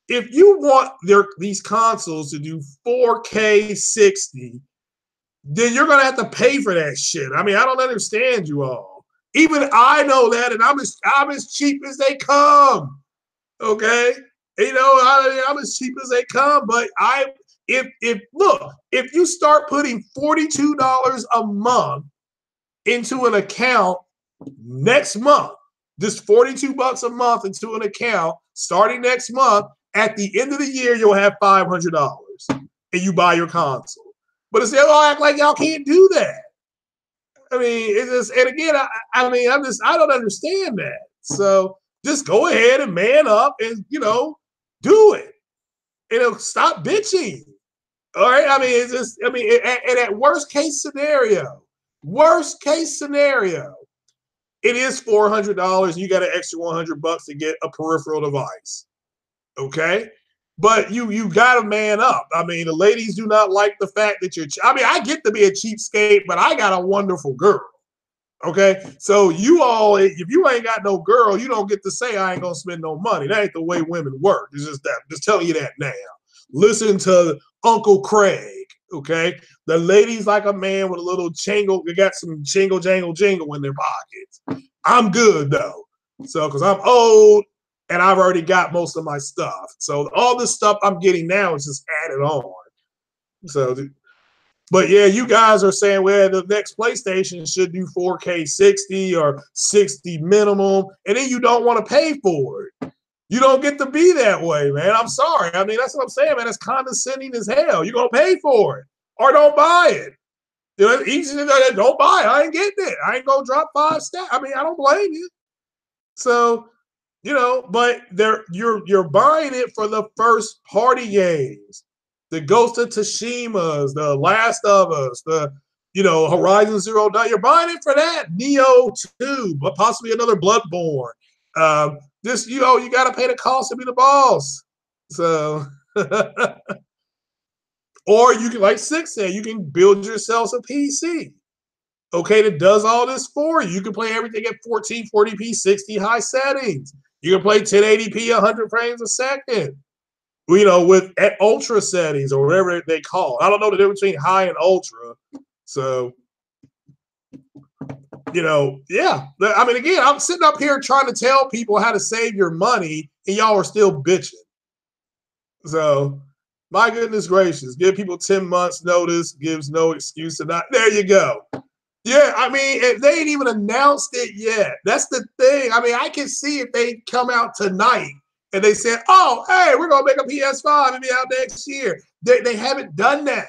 If you want these consoles to do 4K 60, then you're gonna have to pay for that shit. I mean, I don't understand you all. Even I know that, and I'm as cheap as they come. Okay, you know, I'm as cheap as they come. But if you start putting $42 a month into an account next month, just $42 a month into an account starting next month. At the end of the year, you'll have $500, and you buy your console. But it's all act like y'all can't do that. I mean, it's just, and again, I don't understand that. So just go ahead and man up and do it. Stop bitching. All right. I mean, it's just, and at worst case scenario, it is $400. You got an extra $100 to get a peripheral device. Okay, but you got to man up. I mean, the ladies do not like the fact that I get to be a cheapskate, but I got a wonderful girl. Okay, so you all, if you ain't got no girl, you don't get to say I ain't gonna spend no money. That ain't the way women work. It's just that. I'm just telling you that now. Listen to Uncle Craig. Okay, the ladies like a man with a little jingle. They got some jingle jangle jingle in their pockets. I'm good though. So because I'm old. And I've already got most of my stuff. So all this stuff I'm getting now is just added on. So, but yeah, you guys are saying, well, the next PlayStation should do 4K 60 or 60 minimum. And then you don't want to pay for it. You don't get to be that way, man. I'm sorry. I mean, that's what I'm saying, man. It's condescending as hell. You're going to pay for it or don't buy it. It's easy to go, don't buy it. I ain't getting it. I ain't going to drop 5 stacks. I mean, I don't blame you. So, but you're buying it for the first party games, the Ghost of Tsushima's, the Last of Us, the Horizon Zero Dawn. You're buying it for that. Neo 2, but possibly another Bloodborne. You got to pay the cost to be the boss. So, or you can, like Six said, you can build yourself a PC. Okay, that does all this for you. You can play everything at 1440p, 60 high settings. You can play 1080p, 100 frames a second. With at ultra settings or whatever they call it. I don't know the difference between high and ultra. So, yeah. I mean, again, I'm sitting up here trying to tell people how to save your money, and y'all are still bitching. So, my goodness gracious, give people 10 months notice, gives no excuse to not. There you go. Yeah, I mean, they ain't even announced it yet. That's the thing. I mean, I can see if they come out tonight and they said, oh, hey, we're going to make a PS5 and be out next year. They haven't done that.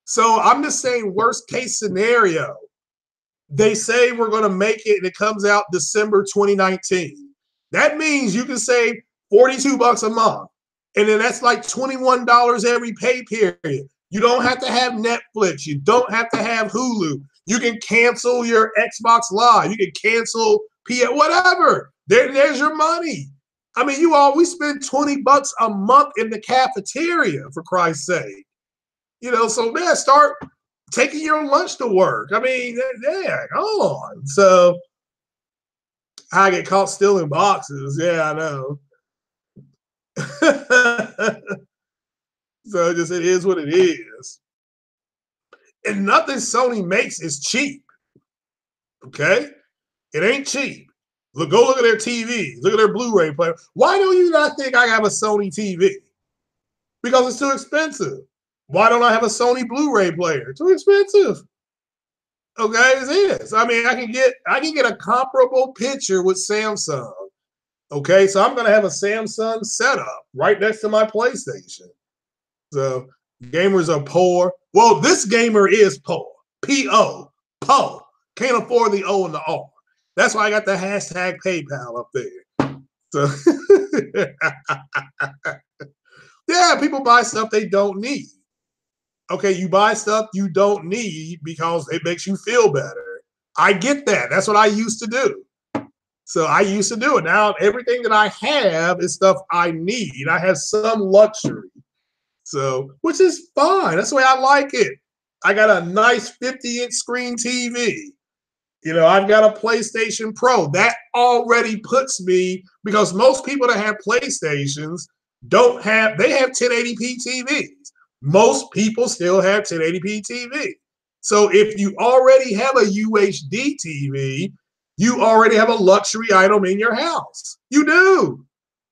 So I'm just saying worst case scenario. They say we're going to make it and it comes out December 2019. That means you can save $42 a month. And then that's like $21 every pay period. You don't have to have Netflix. You don't have to have Hulu. You can cancel your Xbox Live. You can cancel whatever. There's your money. I mean, we spend $20 a month in the cafeteria, for Christ's sake. So man, start taking your lunch to work. I mean, yeah, come on. So I get caught stealing boxes. Yeah, I know. So it is what it is. And nothing Sony makes is cheap. Okay? It ain't cheap. Go look at their TV. Look at their Blu-ray player. Why do you not think I have a Sony TV? Because it's too expensive. Why don't I have a Sony Blu-ray player? Too expensive. Okay, it is. I mean, I can get a comparable picture with Samsung. Okay, so I'm gonna have a Samsung setup right next to my PlayStation. So gamers are poor. Well, this gamer is poor. P-O. Po. Can't afford the O and the R. That's why I got the hashtag PayPal up there. So yeah, people buy stuff they don't need. Okay, you buy stuff you don't need because it makes you feel better. I get that. That's what I used to do. So I used to do it. Now everything that I have is stuff I need. I have some luxury. So, which is fine. That's the way I like it. I got a nice 50-inch screen TV. You know, I've got a PlayStation Pro. That already puts me, because most people that have PlayStations they have 1080p TVs. Most people still have 1080p TV. So if you already have a UHD TV, you already have a luxury item in your house. You do.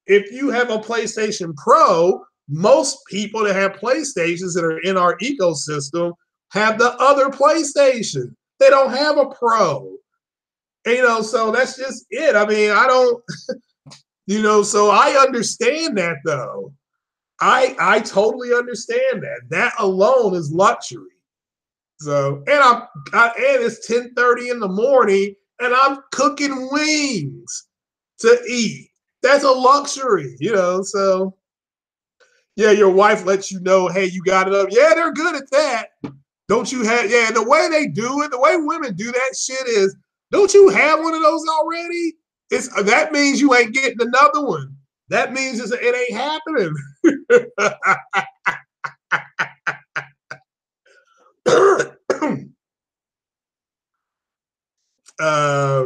If you have a PlayStation Pro, most people that have PlayStations that are in our ecosystem have the other PlayStation. They don't have a Pro. And, you know, so that's just it. I mean, I don't, you know, so I understand that though. I totally understand that. That alone is luxury. So, and and it's 10:30 in the morning and I'm cooking wings to eat. That's a luxury, you know. So yeah, your wife lets you know, hey, you got it up. Yeah, they're good at that. Don't you have, yeah, the way they do it, the way women do that shit is, don't you have one of those already? That means you ain't getting another one. That means it ain't happening.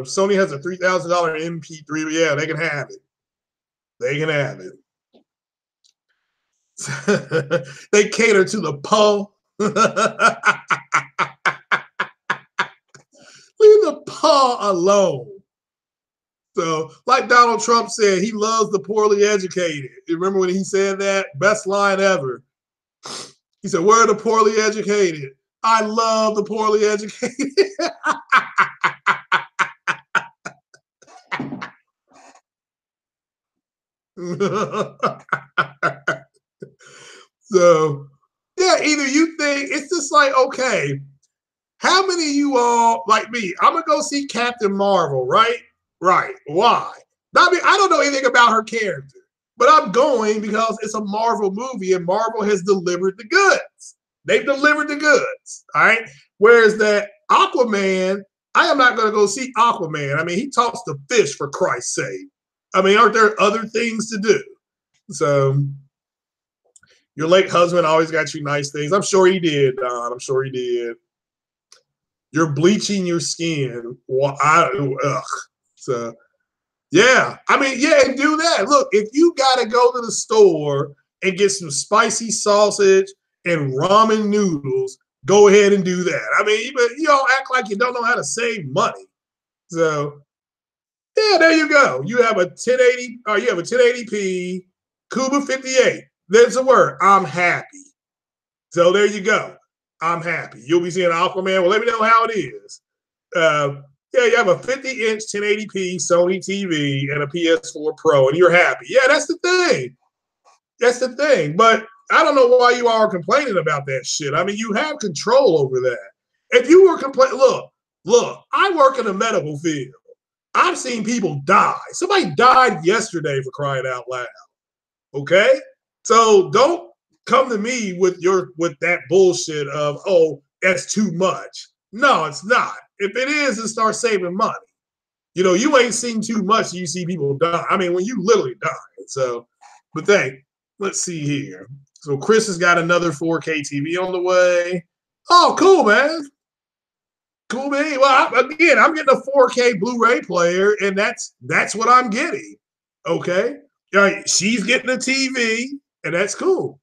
Sony has a $3,000 MP3. Yeah, they can have it. They can have it. They cater to the po. Leave the po alone. So, like Donald Trump said, he loves the poorly educated. You remember when he said that? Best line ever. He said, "Where are the poorly educated? I love the poorly educated." So, yeah, either you think it's just like, okay, how many of you all like me? I'm gonna go see Captain Marvel, right? Right. Why? I mean, I don't know anything about her character, but I'm going because it's a Marvel movie and Marvel has delivered the goods. They've delivered the goods. All right. Whereas that Aquaman, I am not going to go see Aquaman. I mean, he talks to fish, for Christ's sake. I mean, aren't there other things to do? So your late husband always got you nice things. I'm sure he did, Don. I'm sure he did. You're bleaching your skin. Well, So, yeah. I mean, yeah, and do that. Look, if you got to go to the store and get some spicy sausage and ramen noodles, go ahead and do that. I mean, but you don't act like you don't know how to save money. So, yeah, there you go. You have a 1080, or you have a 1080p Cuba 58. There's a word. I'm happy. So there you go. I'm happy. You'll be seeing Aquaman. Well, let me know how it is. Yeah, you have a 50-inch 1080p Sony TV and a PS4 Pro, and you're happy. Yeah, that's the thing. That's the thing. But I don't know why you all are complaining about that shit. I mean, you have control over that. If you were complaining, look, I work in the medical field. I've seen people die. Somebody died yesterday, for crying out loud. Okay? So don't come to me with that bullshit of, oh, that's too much. No, it's not. If it is, then start saving money. You know, you ain't seen too much. You see people die. I mean, when you literally die. So, but let's see here. So Chris has got another 4K TV on the way. Oh, cool, man. Cool, man. Well, I'm getting a 4K Blu-ray player, and that's what I'm getting. Okay. All right, she's getting a TV, and that's cool.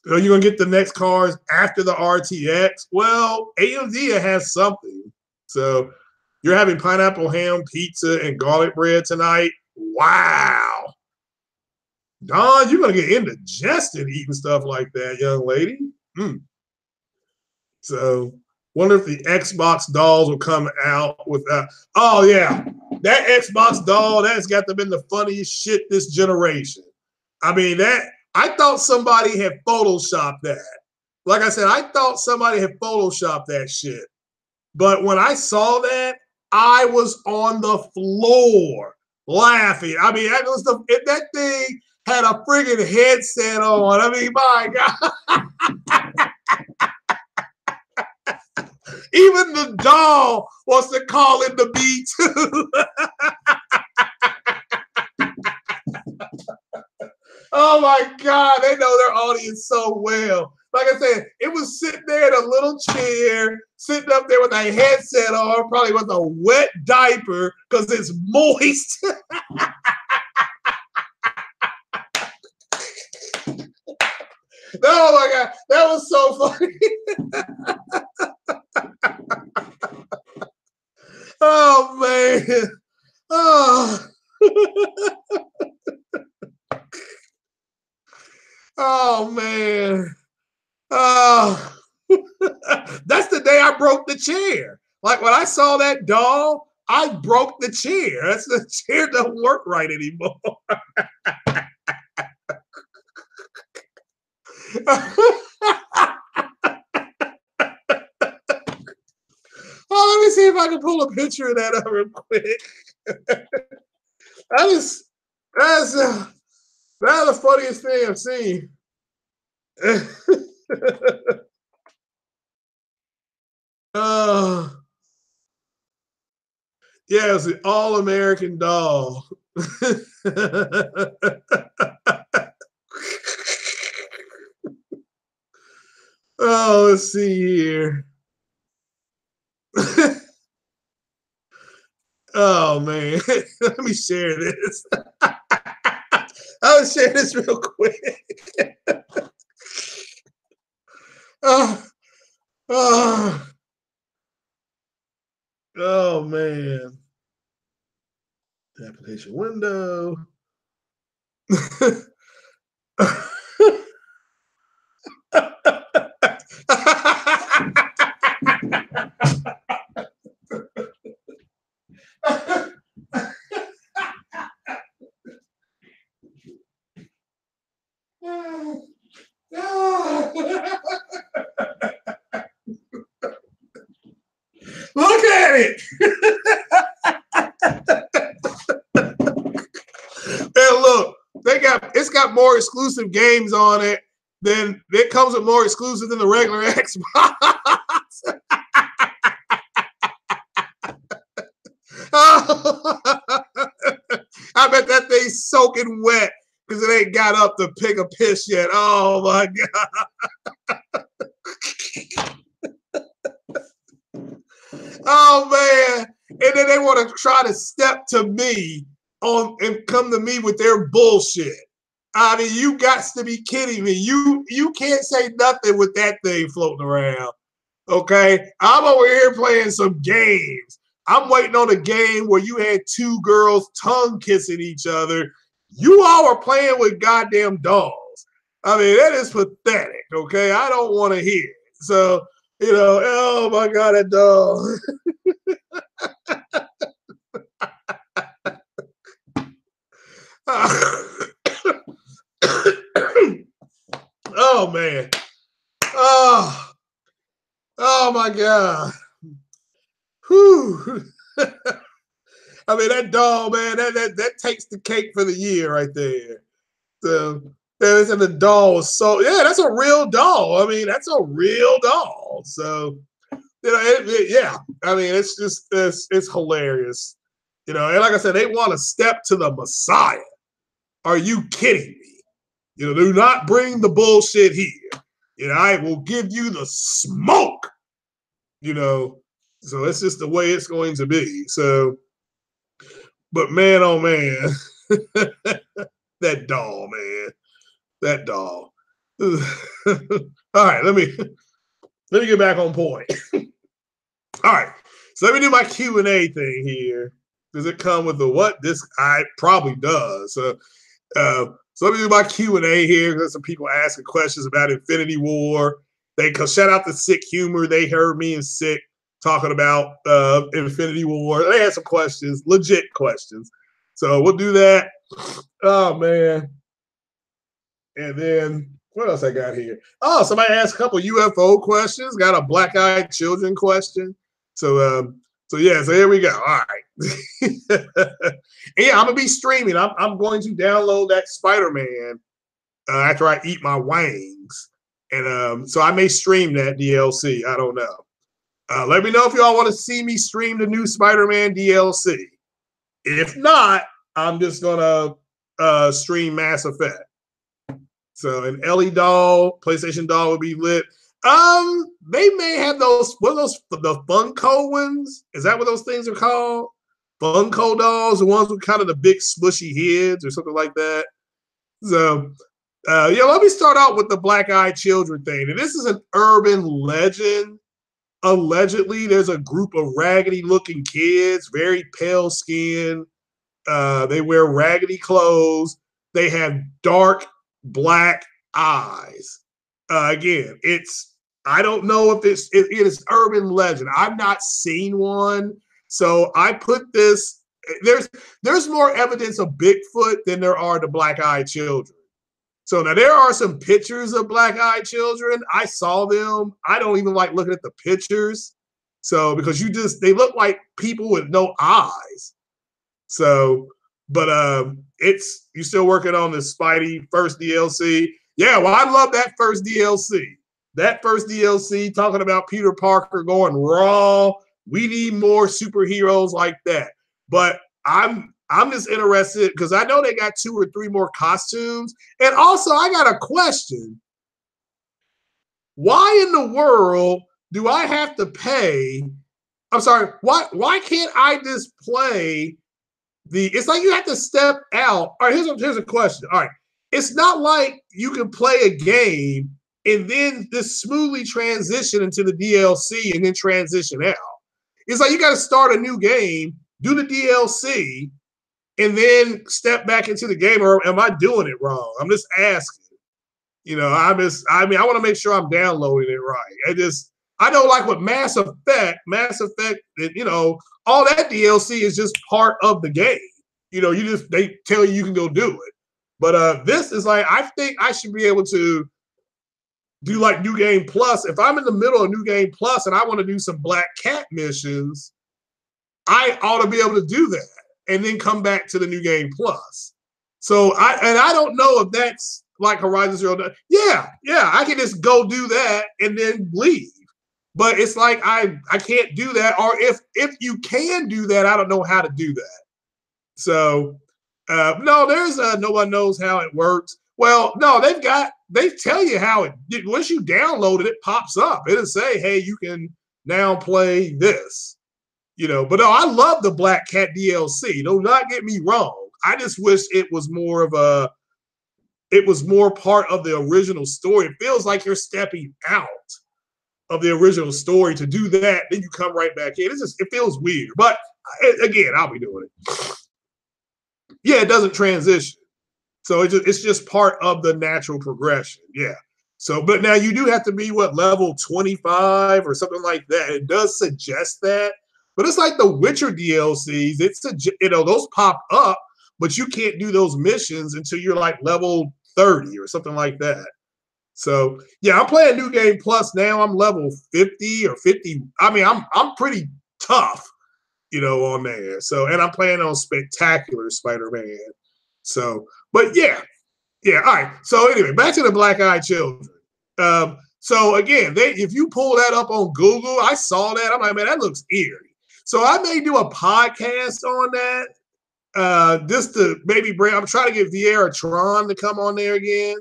So you're gonna get the next cars after the RTX. Well, AMD has something. So you're having pineapple ham pizza and garlic bread tonight. Wow. Don, you're gonna get indigested eating stuff like that, young lady. So wonder if the Xbox dolls will come out with oh yeah, that Xbox doll, that's got to been the funniest shit this generation. I mean, that I thought somebody had photoshopped that. Like I said, I thought somebody had photoshopped that shit. But when I saw that, I was on the floor laughing. I mean, that thing had a friggin' headset on. I mean, my God. Even the doll wants to call in the beat too. Oh my God, they know their audience so well. Like I said, it was sitting there in a little chair, sitting up there with a headset on, probably with a wet diaper because it's moist. Oh my God, that was so funny. Oh man. Oh. Oh man. Oh. That's the day I broke the chair. Like when I saw that doll, I broke the chair. That's the chair doesn't work right anymore. Oh, let me see if I can pull a picture of that up real quick. That's the funniest thing I've seen. Yeah, it was the all-American doll. Oh, let's see here. Oh man, let me share this. I'll share this real quick. Oh, oh, oh man. Application window. Look at it. And look, it's got more exclusive games on it than it comes with more exclusive than the regular Xbox. I bet that thing's soaking wet because it ain't got up to pick a piss yet. Oh my God. Oh man. And then they want to try to step to me on and come to me with their bullshit. I mean, you got to be kidding me. You can't say nothing with that thing floating around. Okay. I'm over here playing some games. I'm waiting on a game where you had two girls tongue kissing each other. You all were playing with goddamn dolls. I mean, that is pathetic. Okay. I don't want to hear it. So, oh my God, that doll. Oh man. Oh my God. Whew. I mean, that doll, man, that takes the cake for the year right there. So, and the doll was so, yeah, that's a real doll. I mean, that's a real doll. So, yeah, I mean, it's just, it's hilarious. And like I said, they want to step to the Messiah. Are you kidding me? Do not bring the bullshit here. I will give you the smoke. So it's just the way it's going to be. So, but man, oh man, that doll, man, that doll. All right, let me get back on point. All right, so let me do my Q&A thing here. Does it come with the what? This probably does. So let me do my Q&A here. There's some people asking questions about Infinity War Cause shout out to Sick Humor. They heard me and Sick talking about Infinity War. They had some questions, legit questions. So we'll do that. Oh man. And then what else I got here? Oh, somebody asked a couple UFO questions. Got a Black Eyed Children question. So yeah, so here we go. All right. Yeah, I'm gonna be streaming. I'm going to download that Spider-Man after I eat my wings. And so I may stream that DLC. I don't know. Let me know if y'all want to see me stream the new Spider-Man DLC. If not, I'm just gonna stream Mass Effect. So an Ellie doll, PlayStation doll would be lit. They may have those. What are those? The Funko ones? Is that what those things are called? Funko dolls, the ones with kind of the big smushy heads or something like that. So, yeah, let me start out with the Black Eyed Children thing. And this is an urban legend. Allegedly, there's a group of raggedy-looking kids, very pale skin. They wear raggedy clothes. They have dark black eyes. Again, I don't know if it is urban legend. I've not seen one. So I put this, there's more evidence of Bigfoot than there are the Black-Eyed Children. So now there are some pictures of Black-Eyed Children. I saw them. I don't even like looking at the pictures. So because they look like people with no eyes. So, but you still working on the Spidey first DLC. Yeah, well, I love that first DLC. That first DLC talking about Peter Parker going raw. We need more superheroes like that. But I'm just interested because I know they got 2 or 3 more costumes. And also, I got a question. Why in the world do I have to pay? I'm sorry. Why can't I just play it's like you have to step out. All right, here's a question. All right. It's not like you can play a game and then just smoothly transition into the DLC and then transition out. It's like you got to start a new game, do the DLC, and then step back into the game. Or am I doing it wrong? I'm just asking. You know, I want to make sure I'm downloading it right. I know, like with Mass Effect, you know, all that DLC is just part of the game. You know, they tell you can go do it. But this is like, I think I should be able to do like New Game Plus. If I'm in the middle of New Game Plus and I want to do some Black Cat missions, I ought to be able to do that and then come back to the New Game Plus. So I don't know if that's like Horizon Zero Dawn. Yeah, I can just go do that and then leave. But it's like I can't do that. Or if you can do that, I don't know how to do that. So no, there's no one knows how it works. Well, no, they tell you how once you download it, it pops up. It'll say, hey, you can now play this. You know, but no, I love the Black Cat DLC. Do not get me wrong. I just wish it was more part of the original story. It feels like you're stepping out of the original story to do that, then you come right back in. It feels weird. But again, I'll be doing it. Yeah, it doesn't transition. So it's just part of the natural progression. Yeah. So, but now you do have to be level 25 or something like that. It does suggest that. But it's like the Witcher DLCs. Those pop up, but you can't do those missions until you're like level 30 or something like that. So yeah, I'm playing New Game Plus now. I'm level 50 or 50. I mean, I'm pretty tough, you know, on there. So, and I'm playing on Spectacular Spider-Man. So, but yeah. All right. So anyway, back to the Black-Eyed Children. So again, if you pull that up on Google, I saw that. I'm like, man, that looks eerie. So I may do a podcast on that. Just to maybe I'm trying to get Vieira Tron to come on there again.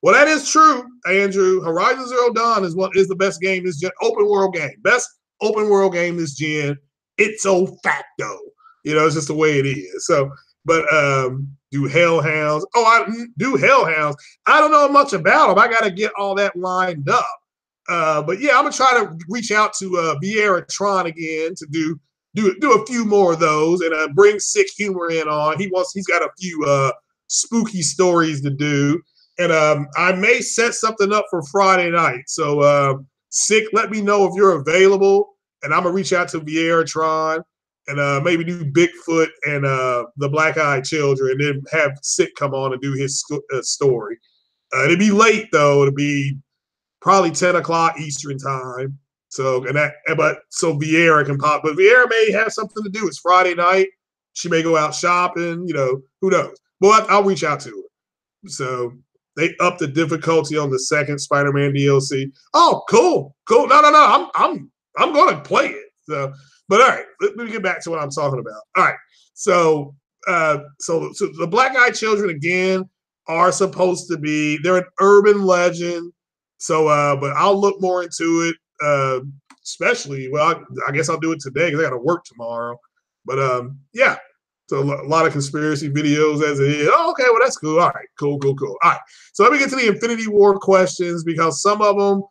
Well, that is true, Andrew. Horizon Zero Dawn is the best game this gen. Open world game. Best open world game this gen. It's facto. You know, it's just the way it is. So, but do Hellhounds. Oh, I do Hellhounds. I don't know much about them. I got to get all that lined up. But yeah, I'm gonna try to reach out to Vieira Tron again to do a few more of those and bring Sick Humor in on. He's got a few spooky stories to do. And I may set something up for Friday night. So Sick, let me know if you're available, and I'm gonna reach out to Vieratron and maybe do Bigfoot and the Black Eyed Children, and then have Sick come on and do his story. It'd be late though. It'll be probably 10 o'clock Eastern time. So so Vieira can pop, but Vieira may have something to do. It's Friday night. She may go out shopping. Who knows? Well, I'll reach out to her. So they upped the difficulty on the second Spider-Man DLC. Oh, cool. No. I'm going to play it. So, but all right, let me get back to what I'm talking about. All right, so the Black Eyed Children again are supposed to be. They're an urban legend. So, but I'll look more into it. Especially, well, I guess I'll do it today because I got to work tomorrow. But yeah. So a lot of conspiracy videos as it is. Oh, okay, well, that's cool. All right, cool. All right. So let me get to the Infinity War questions, because some of them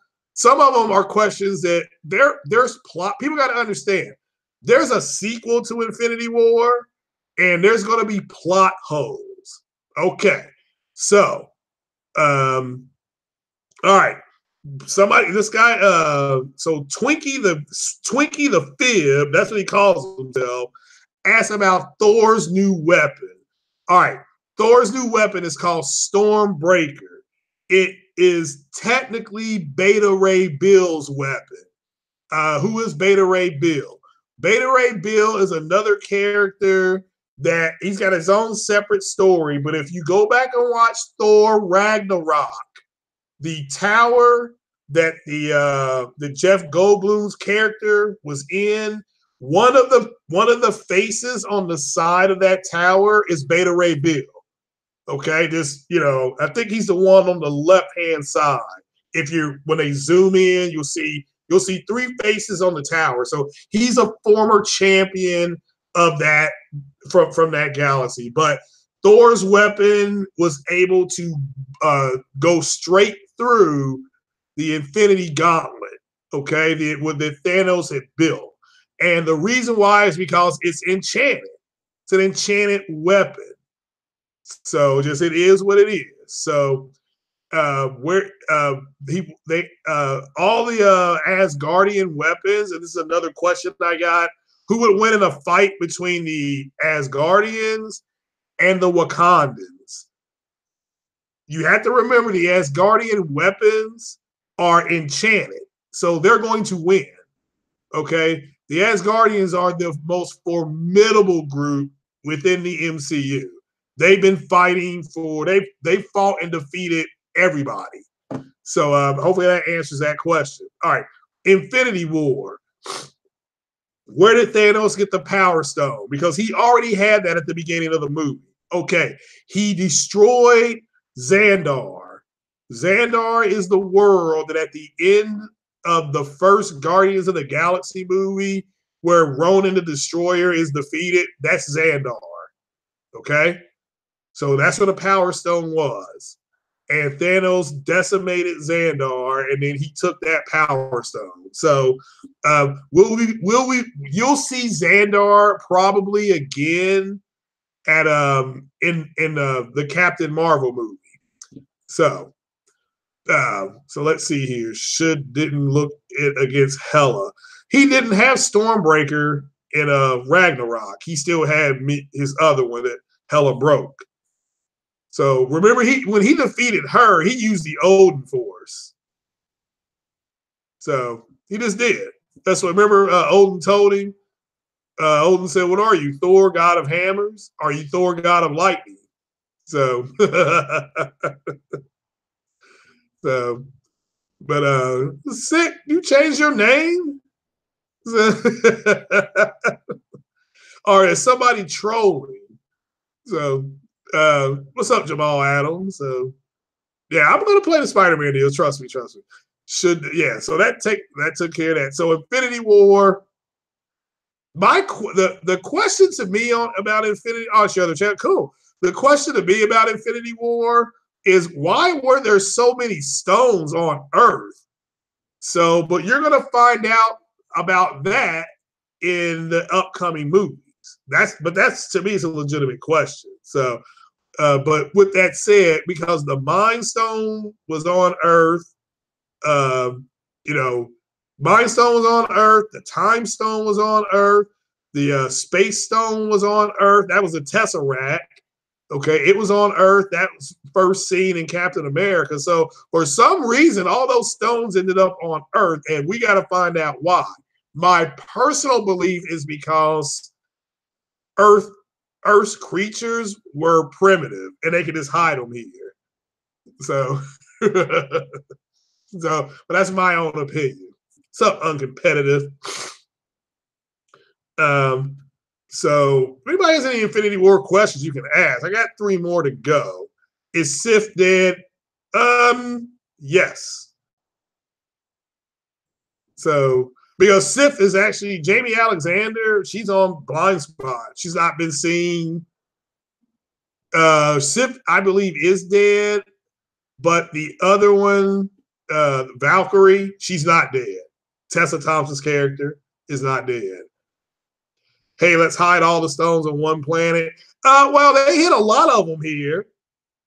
are questions that there's plot. People got to understand. There's a sequel to Infinity War, and there's going to be plot holes. Okay. So, all right. This guy, so Twinkie the Fib, that's what he calls himself, asked about Thor's new weapon. All right, Thor's new weapon is called Stormbreaker. It is technically Beta Ray Bill's weapon. Who is Beta Ray Bill? Beta Ray Bill is another character that he's got his own separate story. But if you go back and watch Thor Ragnarok, the tower that the Jeff Goldblum's character was in, one of the faces on the side of that tower is Beta Ray Bill. Okay, I think he's the one on the left hand side. When they zoom in, you'll see three faces on the tower. So he's a former champion of that from that galaxy. But Thor's weapon was able to go straight through the Infinity Gauntlet. Okay, what Thanos had built. And the reason why is because it's enchanted. It's an enchanted weapon. So it is what it is. So all the Asgardian weapons, and this is another question I got. Who would win in a fight between the Asgardians and the Wakandans? You have to remember the Asgardian weapons are enchanted. So they're going to win. Okay? The Asgardians are the most formidable group within the MCU. They've been fighting they fought and defeated everybody. So hopefully that answers that question. All right, Infinity War. Where did Thanos get the Power Stone? Because he already had that at the beginning of the movie. Okay, he destroyed Xandar. Xandar is the world that at the end of the first Guardians of the Galaxy movie, where Ronan the Destroyer is defeated, that's Xandar. Okay? So that's what a Power Stone was. And Thanos decimated Xandar, and then he took that Power Stone. So you'll see Xandar probably again at in the Captain Marvel movie. So let's see here. Didn't look it against Hela. He didn't have Stormbreaker in Ragnarok. He still had his other one that Hela broke. So remember, when he defeated her, he used the Odin Force. So he just did. That's what. Remember, Odin told him. Odin said, "What are you, Thor, god of hammers? Are you Thor, god of lightning?" So, but Sick, you changed your name. Or is somebody trolling? So, what's up, Jamal Adams? So, yeah, I'm gonna play the Spider-Man deal. Trust me. So that took care of that. So Infinity War. The question to me about Infinity. Oh, it's your other chat. Cool. The question to me about Infinity War is, why were there so many stones on Earth? So, but you're gonna find out about that in the upcoming movies. That's to me is a legitimate question. So But with that said, because the Mind Stone was on Earth, you know, Mind Stone was on Earth, the Time Stone was on Earth, the Space Stone was on Earth. That was a Tesseract. Okay, it was on Earth. That was first seen in Captain America. So for some reason, all those stones ended up on Earth, and we got to find out why. My personal belief is because Earth's creatures were primitive, and they could just hide them here. So, but that's my own opinion. Something uncompetitive. So if anybody has any Infinity War questions, you can ask. I got 3 more to go. Is Sif dead? Yes. So because Sif is actually Jamie Alexander, she's on blind spot. She's not been seen. Sif, I believe, is dead, but the other one, Valkyrie, she's not dead. Tessa Thompson's character is not dead. Hey, let's hide all the stones on one planet. Well, they hit a lot of them here.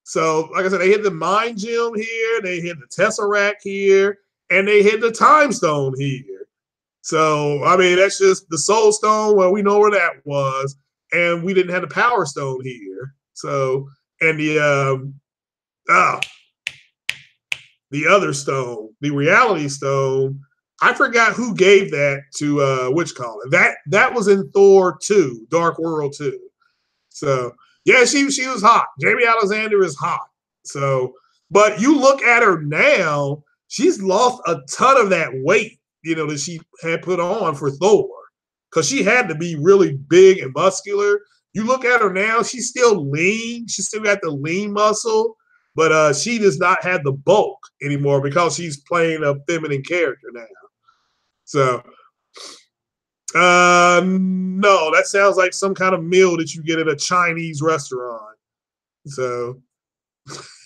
So, like I said, they hit the Mind Gem here, they hit the Tesseract here, and they hit the Time Stone here. So, I mean, that's just the Soul Stone. Well, we know where that was, and we didn't have the Power Stone here. So, and the other stone, the Reality Stone. I forgot who gave that to whatchamacallit. That was in Thor 2, Dark World 2. So yeah, she was hot. Jamie Alexander is hot. So, but you look at her now, she's lost a ton of that weight, that she had put on for Thor. Because she had to be really big and muscular. You look at her now, she's still lean. She's still got the lean muscle, but she does not have the bulk anymore because she's playing a feminine character now. So, no, that sounds like some kind of meal that you get at a Chinese restaurant. So,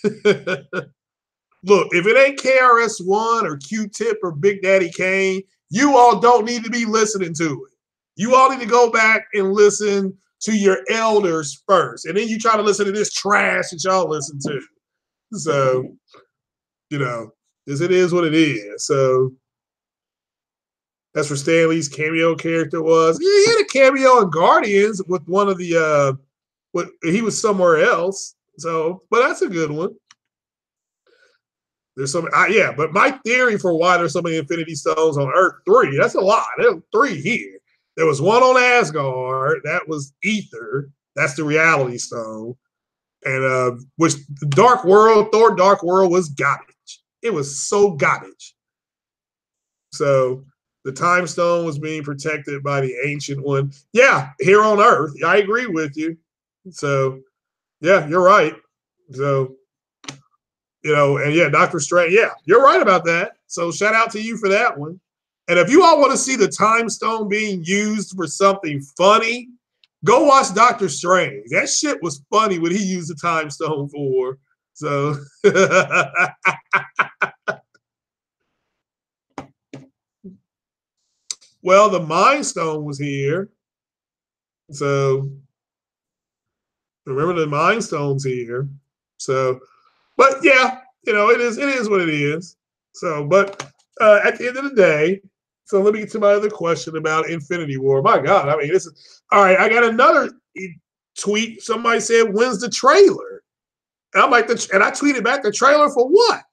look, if it ain't KRS-One or Q-Tip or Big Daddy Kane, you all don't need to be listening to it. You all need to go back and listen to your elders first, and then you try to listen to this trash that y'all listen to. So, because it is what it is. So, that's where Stan Lee's cameo character was. Yeah, he had a cameo in Guardians with one of the he was somewhere else. So, but that's a good one. There's some, but my theory for why there's so many Infinity Stones on Earth, 3. That's a lot. There's 3 here. There was one on Asgard. That was Ether. That's the Reality Stone. And which Thor Dark World was garbage. It was so garbage. So the Time Stone was being protected by the Ancient One. Yeah, here on Earth. I agree with you. So, yeah, you're right. So, and yeah, Dr. Strange. Yeah, you're right about that. So shout out to you for that one. And if you all want to see the Time Stone being used for something funny, go watch Doctor Strange. That shit was funny what he used the Time Stone for. So, well, the Mind Stone was here. So, remember the Mind Stone's here. So, but yeah, it is what it is. So, but at the end of the day, so let me get to my other question about Infinity War. My God, I mean, this is all right. I got another tweet. Somebody said, "When's the trailer?" And I'm like, and I tweeted back, "The trailer for what?"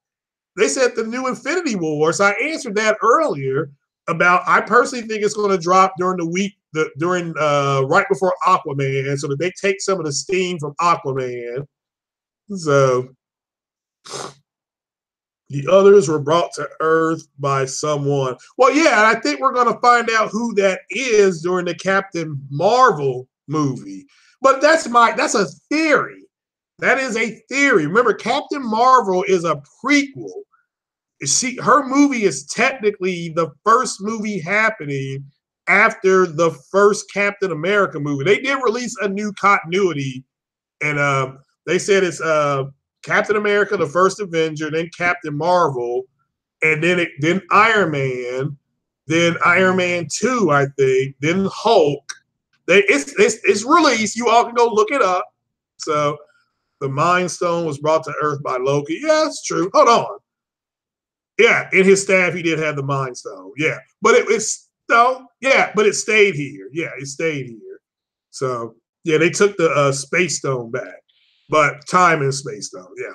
They said the new Infinity War. So I answered that earlier about. I personally think it's going to drop during the week, right before Aquaman, so that they take some of the steam from Aquaman. So the others were brought to Earth by someone. Well, yeah, and I think we're going to find out who that is during the Captain Marvel movie. But that's a theory. That is a theory. Remember, Captain Marvel is a prequel. Her movie is technically the first movie happening after the first Captain America movie. They did release a new continuity, and they said it's Captain America, the first Avenger, then Captain Marvel, and then Iron Man, then Iron Man 2, I think, then Hulk. It's released. You all can go look it up. So, The Mind Stone was brought to Earth by Loki. Yeah, that's true. Hold on. Yeah, in his staff, he did have the Mind Stone. Yeah, but it's no. Yeah, but it stayed here. Yeah, it stayed here. So yeah, they took the Space Stone back, but Time and Space Stone. Yeah,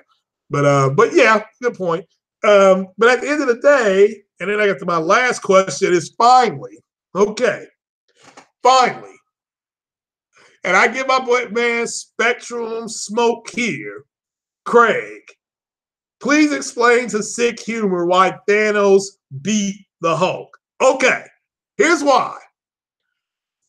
but yeah, good point. But at the end of the day, and then I got to my last question is finally, okay, finally, and I give my boy man Spectrum Smoke here, Craig. Please explain to Sick Humor why Thanos beat the Hulk. Okay, here's why.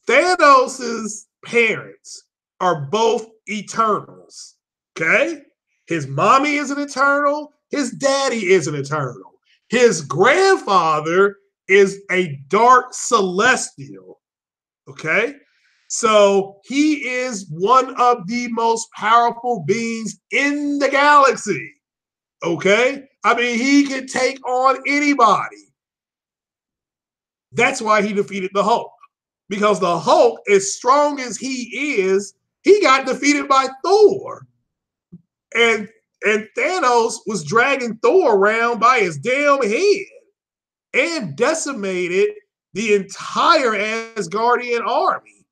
Thanos's parents are both Eternals. Okay? His mommy is an Eternal, his daddy is an Eternal. His grandfather is a Dark Celestial. Okay? So he is one of the most powerful beings in the galaxy. Okay? I mean, he can take on anybody. That's why he defeated the Hulk. Because the Hulk, as strong as he is, he got defeated by Thor. And Thanos was dragging Thor around by his damn head and decimated the entire Asgardian army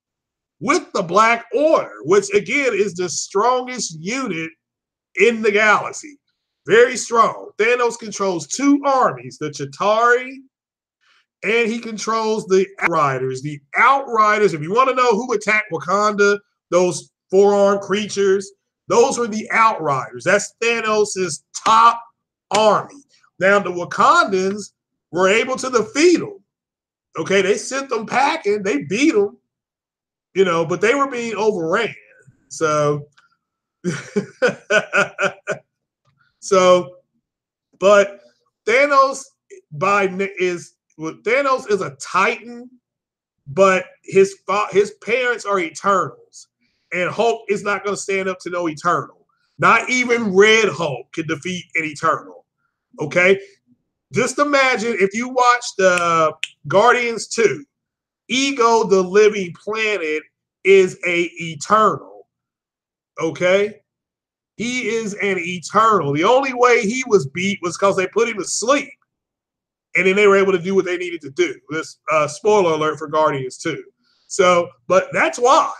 with the Black Order, which again is the strongest unit in the galaxy. Very strong. Thanos controls two armies, the Chitauri, and he controls the Outriders. The Outriders, if you want to know who attacked Wakanda, those four-armed creatures, those were the Outriders. That's Thanos' top army. Now, the Wakandans were able to defeat them. Okay, they sent them packing. They beat them, you know, but they were being overran. So, but Thanos is a Titan, but his parents are Eternals, and Hulk is not going to stand up to no Eternal. Not even Red Hulk can defeat an Eternal. Okay, just imagine if you watched Guardians 2, Ego the Living Planet is a Eternal. Okay, he is an Eternal. The only way he was beat was because they put him to sleep. And then they were able to do what they needed to do. This spoiler alert for Guardians 2. So, but that's why.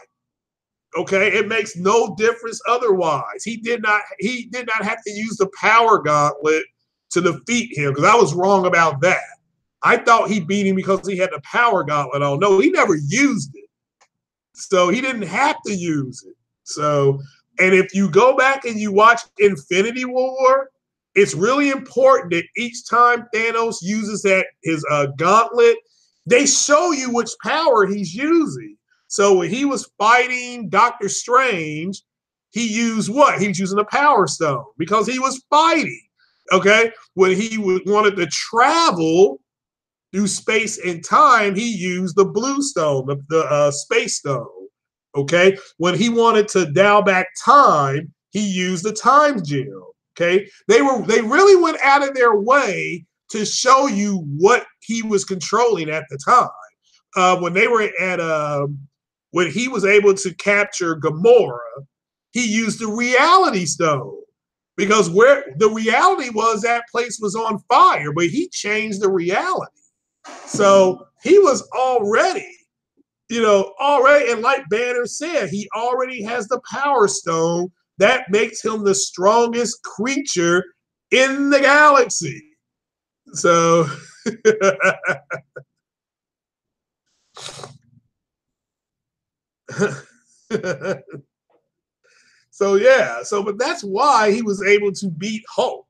Okay, it makes no difference otherwise. He did not have to use the power gauntlet to defeat him, because I was wrong about that. I thought he beat him because he had the power gauntlet on. No, he never used it. So he didn't have to use it. So, and if you go back and you watch Infinity War, it's really important that each time Thanos uses his gauntlet, they show you which power he's using. So when he was fighting Doctor Strange, he used what? He was using a Power Stone because he was fighting. Okay, when he wanted to travel through space and time, he used the Blue Stone, the Space Stone. Okay, when he wanted to dial back time, he used the Time Gem. Okay, they really went out of their way to show you what he was controlling at the time. When they were when he was able to capture Gamora, he used the Reality Stone, because where the reality was, that place was on fire, but he changed the reality. So he was already, and like Banner said, he already has the Power Stone. That makes him the strongest creature in the galaxy. So, but that's why he was able to beat Hulk.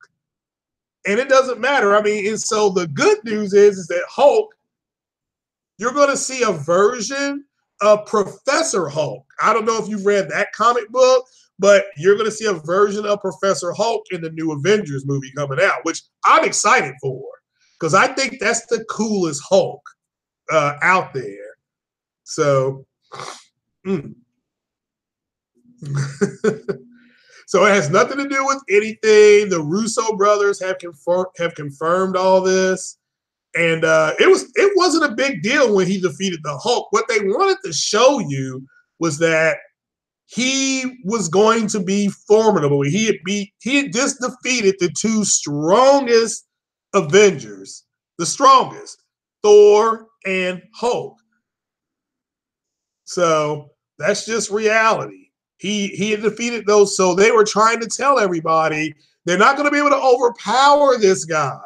And it doesn't matter. I mean, and so the good news is that Hulk, you're going to see a version of Professor Hulk. I don't know if you've read that comic book, but you're going to see a version of Professor Hulk in the new Avengers movie coming out, which I'm excited for, because I think that's the coolest Hulk out there. So, so it has nothing to do with anything. The Russo brothers have confirmed all this, and it wasn't a big deal when he defeated the Hulk. What they wanted to show you was that he was going to be formidable. He had just defeated the two strongest Avengers, the strongest, Thor and Hulk. So that's just reality. He had defeated those, so they were trying to tell everybody they're not going to be able to overpower this guy,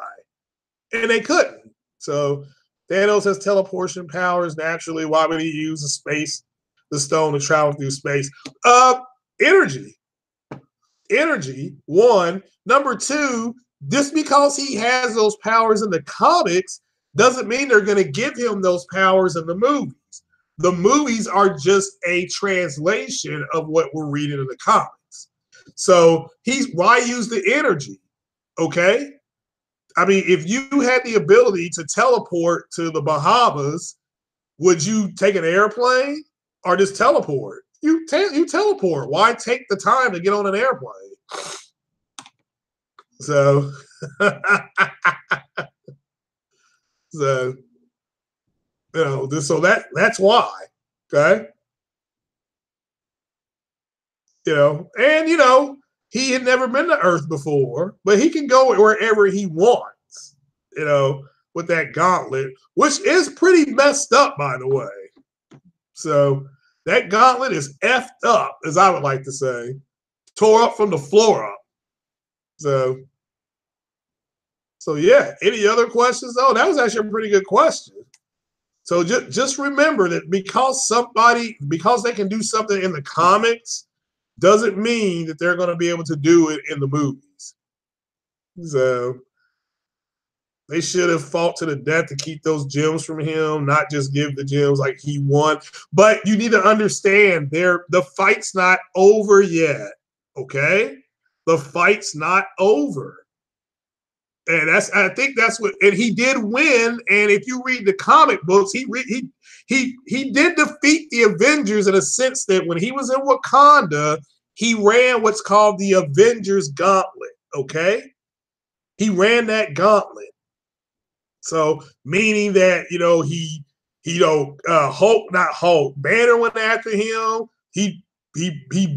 and they couldn't. So Thanos has teleportation powers naturally. Why would he use the stone to travel through space? Energy. Energy, one. Number two, just because he has those powers in the comics doesn't mean they're going to give him those powers in the movies. The movies are just a translation of what we're reading in the comics. So why use the energy? Okay. I mean, if you had the ability to teleport to the Bahamas, would you take an airplane or just teleport? You teleport. Why take the time to get on an airplane? So, so that's why. Okay. And he had never been to Earth before, but he can go wherever he wants, with that gauntlet, which is pretty messed up, by the way. So that gauntlet is effed up, as I would like to say, tore up from the floor up. So yeah. Any other questions? Oh, that was actually a pretty good question. So just remember that because they can do something in the comics doesn't mean that they're going to be able to do it in the movies. So they should have fought to the death to keep those gems from him, not just give the gems like he won. But you need to understand the fight's not over yet. Okay? The fight's not over. And I think that's what, and he did win. And if you read the comic books, he did defeat the Avengers in a sense that when he was in Wakanda, he ran what's called the Avengers Gauntlet. Okay, he ran that gauntlet. So meaning that Hulk, not Hulk, Banner went after him. He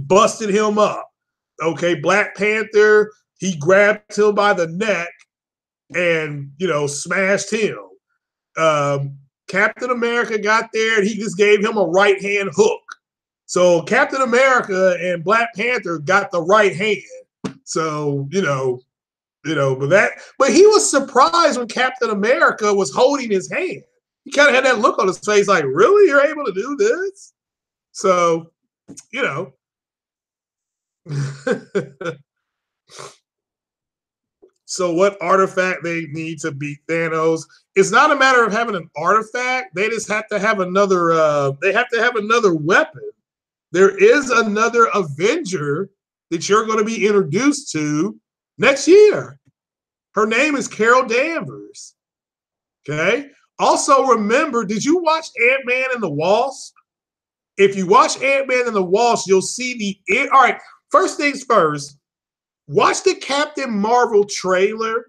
busted him up. Okay, Black Panther, he grabbed him by the neck and smashed him. Captain America got there and he just gave him a right hand hook. So Captain America and Black Panther got the right hand. So but he was surprised when Captain America was holding his hand. He kind of had that look on his face, like, really, you're able to do this? So So what artifact they need to beat Thanos? It's not a matter of having an artifact. They just have to have another. They have to have another weapon. There is another Avenger that you're going to be introduced to next year. Her name is Carol Danvers. Okay. Also, remember, did you watch Ant-Man and the Wasp? If you watch Ant-Man and the Wasp, you'll see all right. First things first. Watch the Captain Marvel trailer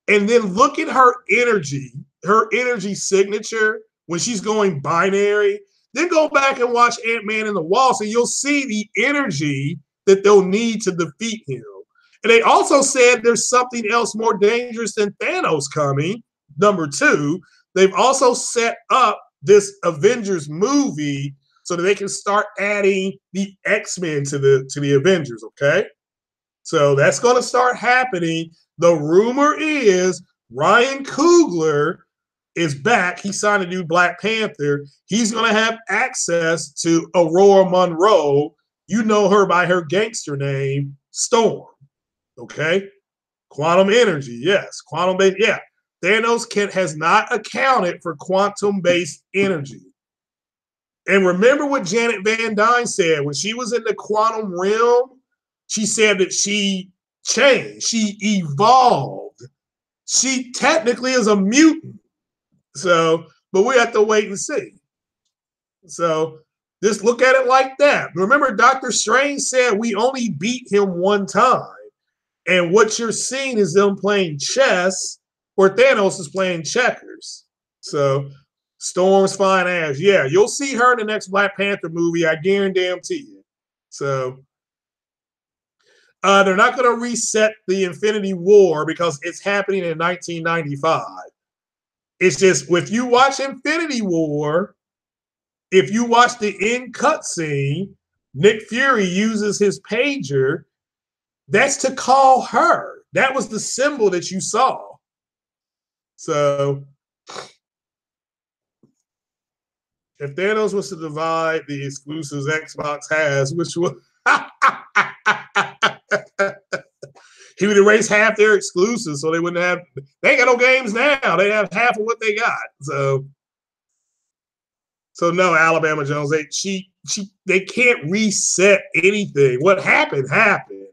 and then look at her energy signature when she's going binary. Then go back and watch Ant-Man and the Wasp and you'll see the energy that they'll need to defeat him. And they also said there's something else more dangerous than Thanos coming. Number two, they've also set up this Avengers movie so that they can start adding the X-Men to the Avengers, okay? So that's going to start happening. The rumor is Ryan Coogler is back. He signed to do Black Panther. He's going to have access to Aurora Monroe. You know her by her gangster name, Storm. Okay? Quantum energy, yes. Quantum-based, yeah. Thanos has not accounted for quantum-based energy. And remember what Janet Van Dyne said when she was in the quantum realm? She said that she changed. She evolved. She technically is a mutant. So, but we have to wait and see. So just look at it like that. Remember, Dr. Strange said we only beat him one time. And what you're seeing is them playing chess where Thanos is playing checkers. So Storm's fine ass. Yeah, you'll see her in the next Black Panther movie. I guarantee you. So they're not going to reset the Infinity War because it's happening in 1995. It's just if you watch Infinity War, if you watch the end cutscene, Nick Fury uses his pager. That's to call her. That was the symbol that you saw. So if Thanos was to divide the exclusives Xbox has, which was he would erase half their exclusives, so they wouldn't have. They ain't got no games now. They have half of what they got. So no, Alabama Jones. They can't reset anything. What happened happened.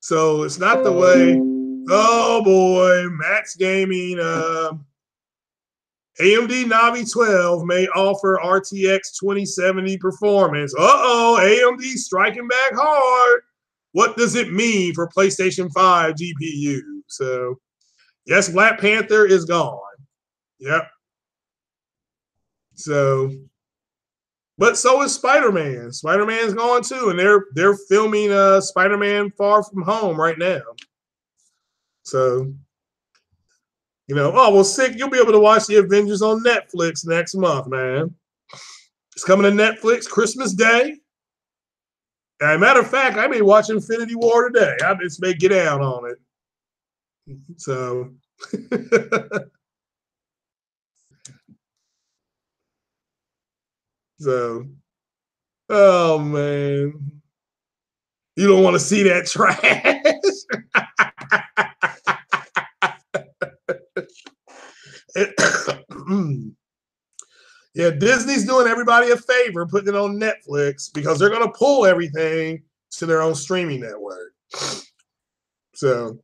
So it's not the way. Oh boy, Max Gaming. AMD Navi 12 may offer RTX 2070 performance. AMD striking back hard. What does it mean for PlayStation 5 GPU? So, yes, Black Panther is gone. Yep. So, but so is Spider-Man. Spider-Man's gone too, and they're filming Spider-Man Far From Home right now. So, sick. You'll be able to watch the Avengers on Netflix next month, man. It's coming to Netflix Christmas Day. As a matter of fact, I may watch Infinity War today. I just may get down on it. So, oh man, you don't want to see that trash. Yeah, Disney's doing everybody a favor putting it on Netflix because they're going to pull everything to their own streaming network. So,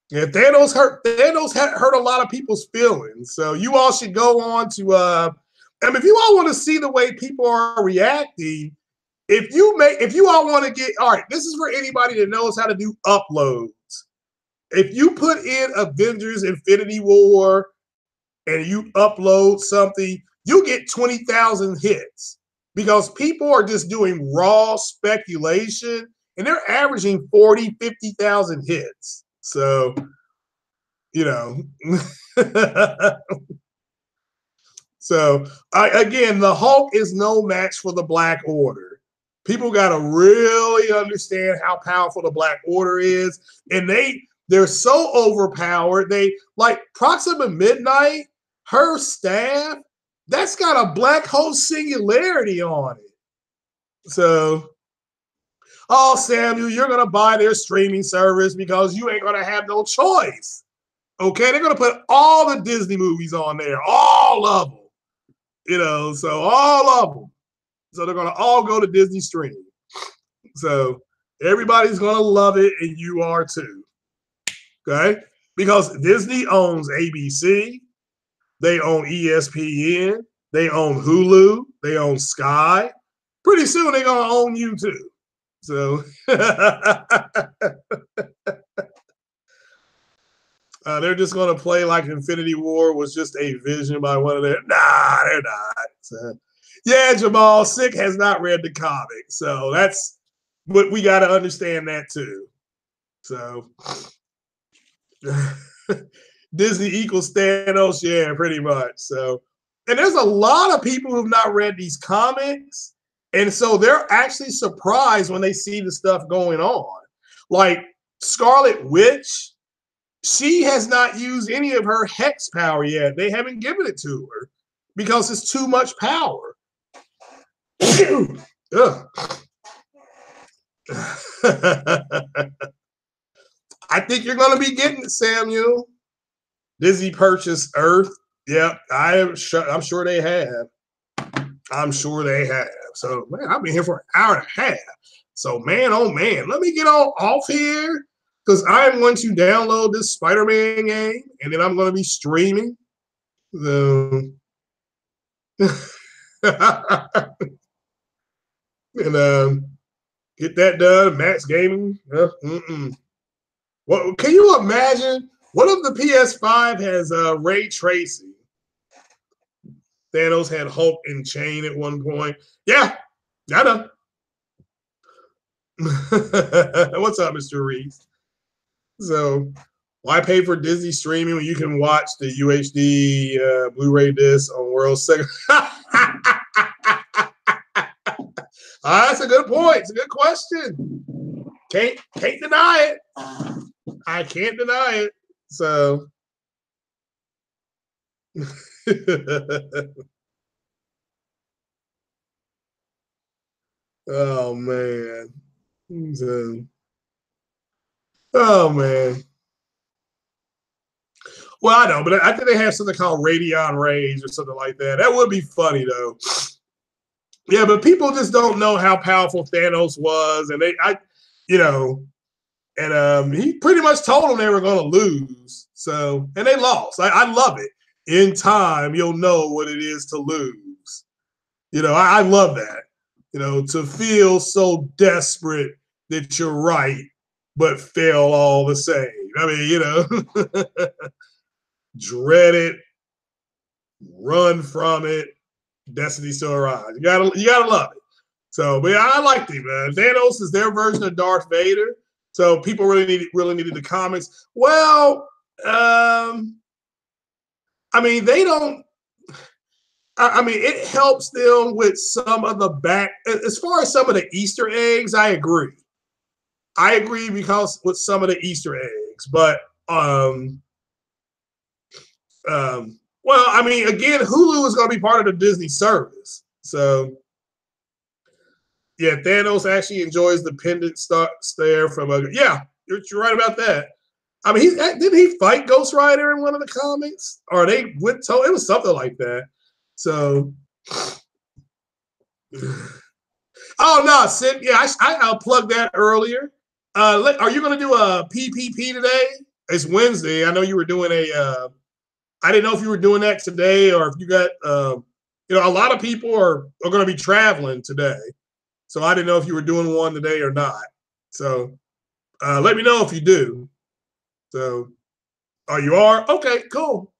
yeah, Thanos hurt a lot of people's feelings. So you all should go on to if you all want to see the way people are reacting, if you all want to get all right, this is for anybody that knows how to do uploads. If you put in Avengers Infinity War and you upload something, you get 20,000 hits because people are just doing raw speculation and they're averaging 40, 50,000 hits. So, so again, the Hulk is no match for the Black Order. People got to really understand how powerful the Black Order is. And they're so overpowered. They like Proxima Midnight, her staff, that's got a black hole singularity on it. So, Samuel, you're going to buy their streaming service because you ain't going to have no choice. Okay, they're going to put all the Disney movies on there, all of them. So all of them. So they're going to all go to Disney streaming. So everybody's going to love it, and you are too. Okay, because Disney owns ABC. They own ESPN. They own Hulu. They own Sky. Pretty soon they're going to own you too. So they're just going to play like Infinity War was just a vision by one of their. Nah, they're not. So, yeah, Jamal Sick has not read the comic. So that's what we got to understand that too. So Disney equals Thanos, yeah, pretty much. So, and there's a lot of people who've not read these comics, and so they're actually surprised when they see the stuff going on. Like Scarlet Witch, she has not used any of her hex power yet. They haven't given it to her because it's too much power. I think you're going to be getting it, Samuel. Disney purchased Earth. Yep, I'm sure they have. I'm sure they have. So, man, I've been here for an hour and a half. So, man, oh, man, let me get off here because I'm going to download this Spider-Man game, and then I'm going to be streaming. So, and get that done. Max Gaming. Well, can you imagine? What if the PS5 has ray tracing? Thanos had Hulk in chain at one point. Yeah, I know. What's up, Mr. Reese? So, why pay for Disney streaming when you can watch the UHD Blu-ray disc on World Second? That's a good point. It's a good question. Can't deny it. I can't deny it. So, oh man. So, oh man. Well, I know, but I think they have something called Radeon Rage or something like that. That would be funny though. Yeah, but people just don't know how powerful Thanos was, and he pretty much told them they were going to lose. So, and they lost. I love it. In time, you'll know what it is to lose. I love that. To feel so desperate that you're right, but fail all the same. I mean, dread it, run from it. Destiny still arrives. You gotta love it. So, but yeah, I liked it, man. Thanos is their version of Darth Vader. So people really needed the comics. Well, I mean, they don't. I mean, it helps them with some of the back. As far as some of the Easter eggs, I agree. I agree because with some of the Easter eggs, but well, I mean, again, Hulu is going to be part of the Disney service. So, yeah, Thanos actually enjoys the pendant stare from a. Yeah, you're right about that. I mean, didn't he fight Ghost Rider in one of the comics? Or they went to it was something like that. So, oh no, Sid. Yeah, I plugged that earlier. Are you going to do a PPP today? It's Wednesday. I know you were doing a. I didn't know if you were doing that today or if you got. A lot of people are going to be traveling today, so I didn't know if you were doing one today or not. So, let me know if you do. So, oh, you are? Okay, cool.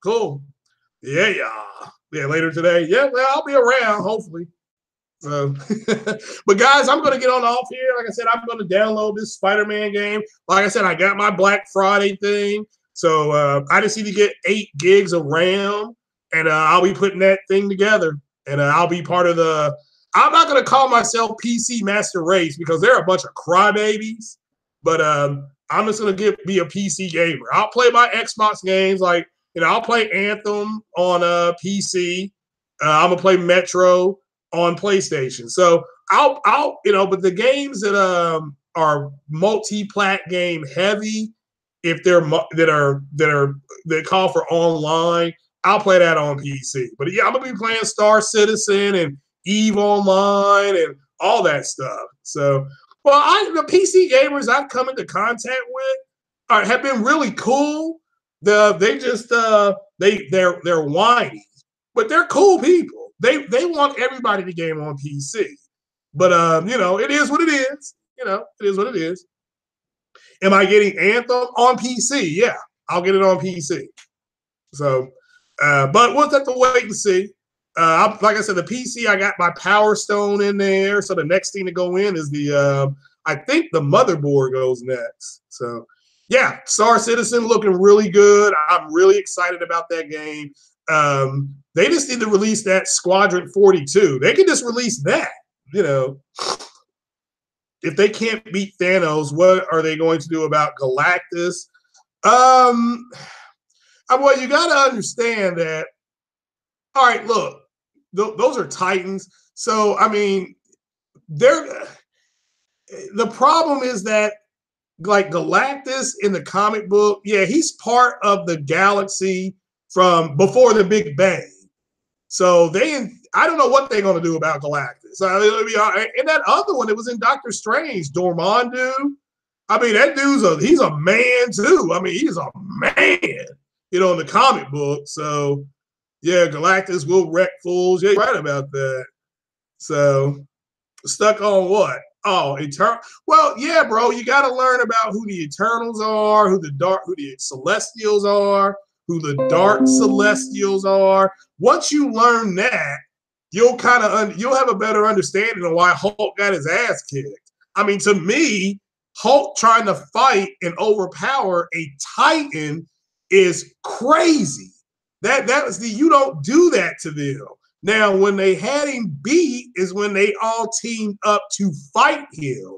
Yeah. Later today. Yeah, well, I'll be around, hopefully. So, but guys, I'm going to get on off here. Like I said, I'm going to download this Spider-Man game. Like I said, I got my Black Friday thing. So I just need to get 8 gigs of RAM, and I'll be putting that thing together. And I'll be part of the. I'm not going to call myself PC Master Race because they're a bunch of crybabies. But I'm just going to be a PC gamer. I'll play my Xbox games, like I'll play Anthem on PC. I'm gonna play Metro on PlayStation. So I'll but the games that are multi-plat game heavy, if they're that call for online, I'll play that on PC. But yeah, I'm gonna be playing Star Citizen and Eve Online and all that stuff. So, well, the PC gamers I've come into contact with have been really cool. They're whiny, but they're cool people. They want everybody to game on PC. But it is what it is. It is what it is. Am I getting Anthem on PC? Yeah, I'll get it on PC. So, but we'll have to wait and see. Like I said, the PC, I got my Power Stone in there. So the next thing to go in is I think the motherboard goes next. So, yeah, Star Citizen looking really good. I'm really excited about that game. They just need to release that Squadron 42. They can just release that. If they can't beat Thanos, what are they going to do about Galactus? Well, you got to understand that. All right, look, those are Titans. So, I mean, the problem is that, like Galactus in the comic book, yeah, he's part of the galaxy from before the Big Bang. So I don't know what they're going to do about Galactus. And that other one, it was in Doctor Strange, Dormammu. I mean, that he's a man too. I mean, he's a man, in the comic book. So, yeah, Galactus will wreck fools. Yeah, you're right about that. So, stuck on what? Oh, Eternal. Well, yeah, bro, you got to learn about who the Eternals are, who the Celestials are, who the Dark Celestials are. Once you learn that, you'll have a better understanding of why Hulk got his ass kicked. I mean, to me, Hulk trying to fight and overpower a Titan is crazy. That was you don't do that to them. Now, when they had him beat is when they all teamed up to fight him.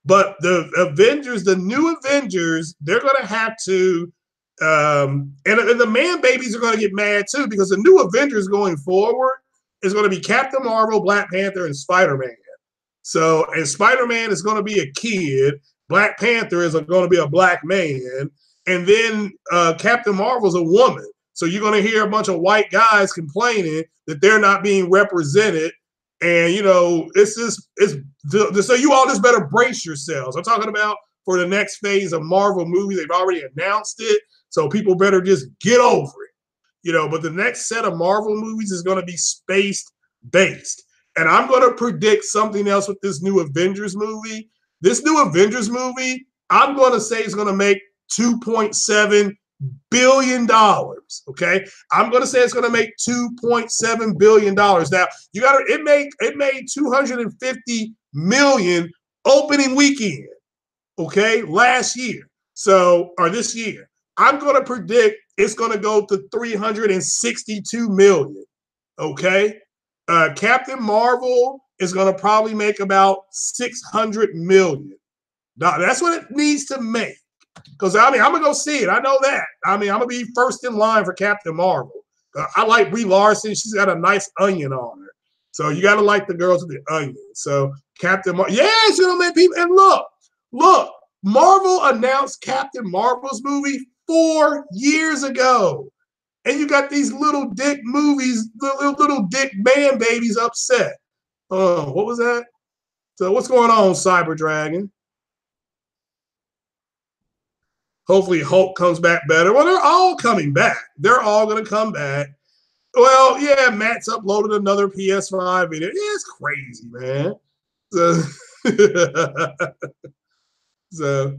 But the Avengers, the new Avengers, they're going to have to, and the man babies are going to get mad too, because the new Avengers going forward is going to be Captain Marvel, Black Panther, and Spider-Man. So, and Spider-Man is going to be a kid. Black Panther is going to be a black man. And then Captain Marvel's a woman. So you're going to hear a bunch of white guys complaining that they're not being represented. And, you know, it's so you all just better brace yourselves. I'm talking about for the next phase of Marvel movies. They've already announced it. So people better just get over it. You know, but the next set of Marvel movies is going to be space-based. And I'm going to predict something else with this new Avengers movie. This new Avengers movie, I'm going to say is going to make $2.7 billion. Okay, I'm going to say it's going to make $2.7 billion. Now you got to. It made 250 million opening weekend. Okay, last year. So or this year, I'm going to predict it's going to go to 362 million. Okay. Captain Marvel is going to probably make about 600 million. That's what it needs to make. Because, I mean, I'm going to go see it. I know that. I mean, I'm going to be first in line for Captain Marvel. I like Brie Larson. She's got a nice onion on her. So you got to like the girls with the onion. So Captain Marvel. Yes, you know, man, people. And look, Marvel announced Captain Marvel's movie 4 years ago. And you got these little dick movies, little dick man babies upset. What was that? So what's going on, Cyber Dragon? Hopefully Hulk comes back better. Well, they're all coming back. They're all going to come back. Well, yeah, Matt's uploaded another PS5 video. Yeah, it's crazy, man. So, so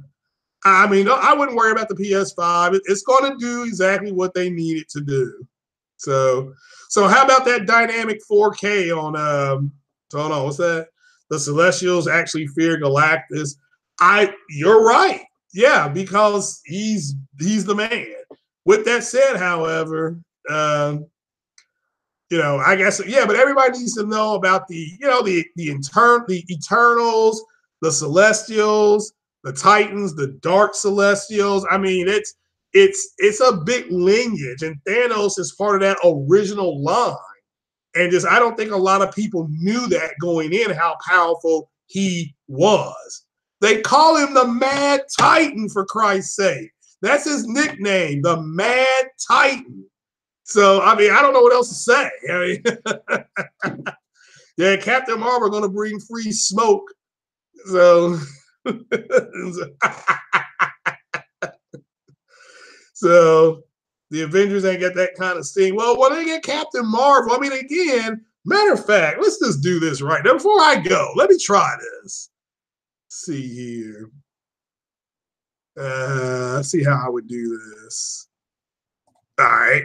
I mean, I wouldn't worry about the PS5. It's going to do exactly what they need it to do. So how about that dynamic 4K on hold on, what's that? The Celestials actually fear Galactus. You're right. Yeah, because he's the man. With that said, however, you know, I guess yeah, but everybody needs to know about the Eternals, the Celestials, the Titans, the Dark Celestials. I mean, it's a big lineage, and Thanos is part of that original line. And just I don't think a lot of people knew that going in how powerful he was. They call him the Mad Titan, for Christ's sake. That's his nickname, the Mad Titan. So I mean, I don't know what else to say. I mean, yeah, Captain Marvel going to bring free smoke. So. So the Avengers ain't got that kind of sting. Well, when they get Captain Marvel, I mean, again, matter of fact, let's just do this right now. Before I go, let me try this. Let's see here. Let's see how I would do this. All right.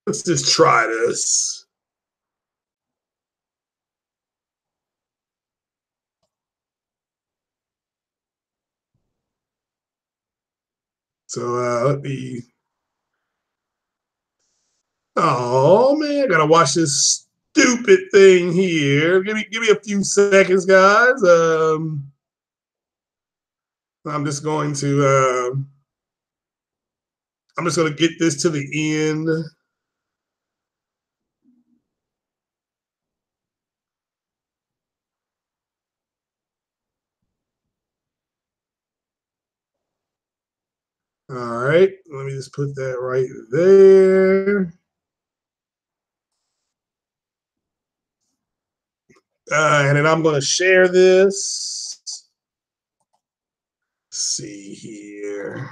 Let's just try this. So let me. Oh man, I gotta watch this stupid thing here. Give me a few seconds, guys. I'm just going to. I'm just going to get this to the end. All right, let me just put that right there. And then I'm going to share this. Let's see here.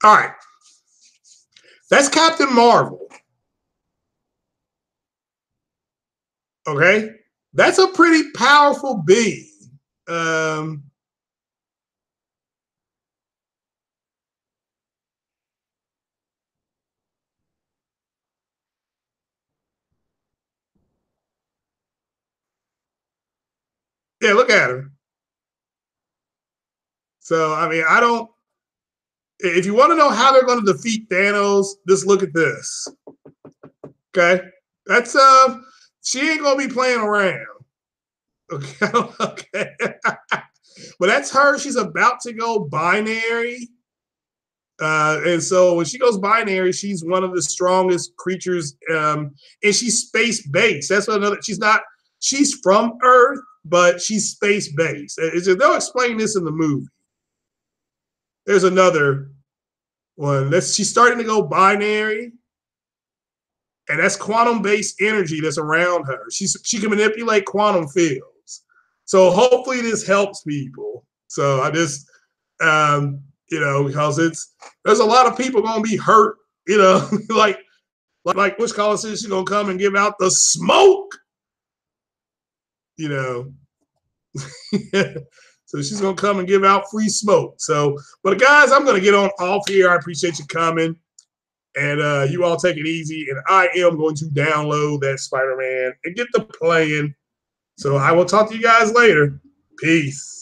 All right. That's Captain Marvel. Okay. That's a pretty powerful being. Yeah, look at her. So, I mean, I don't. If you want to know how they're going to defeat Thanos, just look at this. Okay, that's she ain't gonna be playing around. Okay, okay. But that's her. She's about to go binary. And so when she goes binary, she's one of the strongest creatures, and she's space based. That's what another. She's not. She's from Earth, but she's space based. They'll explain this in the movie. There's another one. She's starting to go binary, and that's quantum based energy that's around her. She can manipulate quantum fields. So hopefully this helps people. So I just because there's a lot of people gonna be hurt, like which caller says she's gonna come and give out the smoke, you know. So she's gonna come and give out free smoke. So, but guys, I'm gonna get on off here. I appreciate you coming. And you all take it easy. And I am going to download that Spider-Man and get the playing. So I will talk to you guys later. Peace.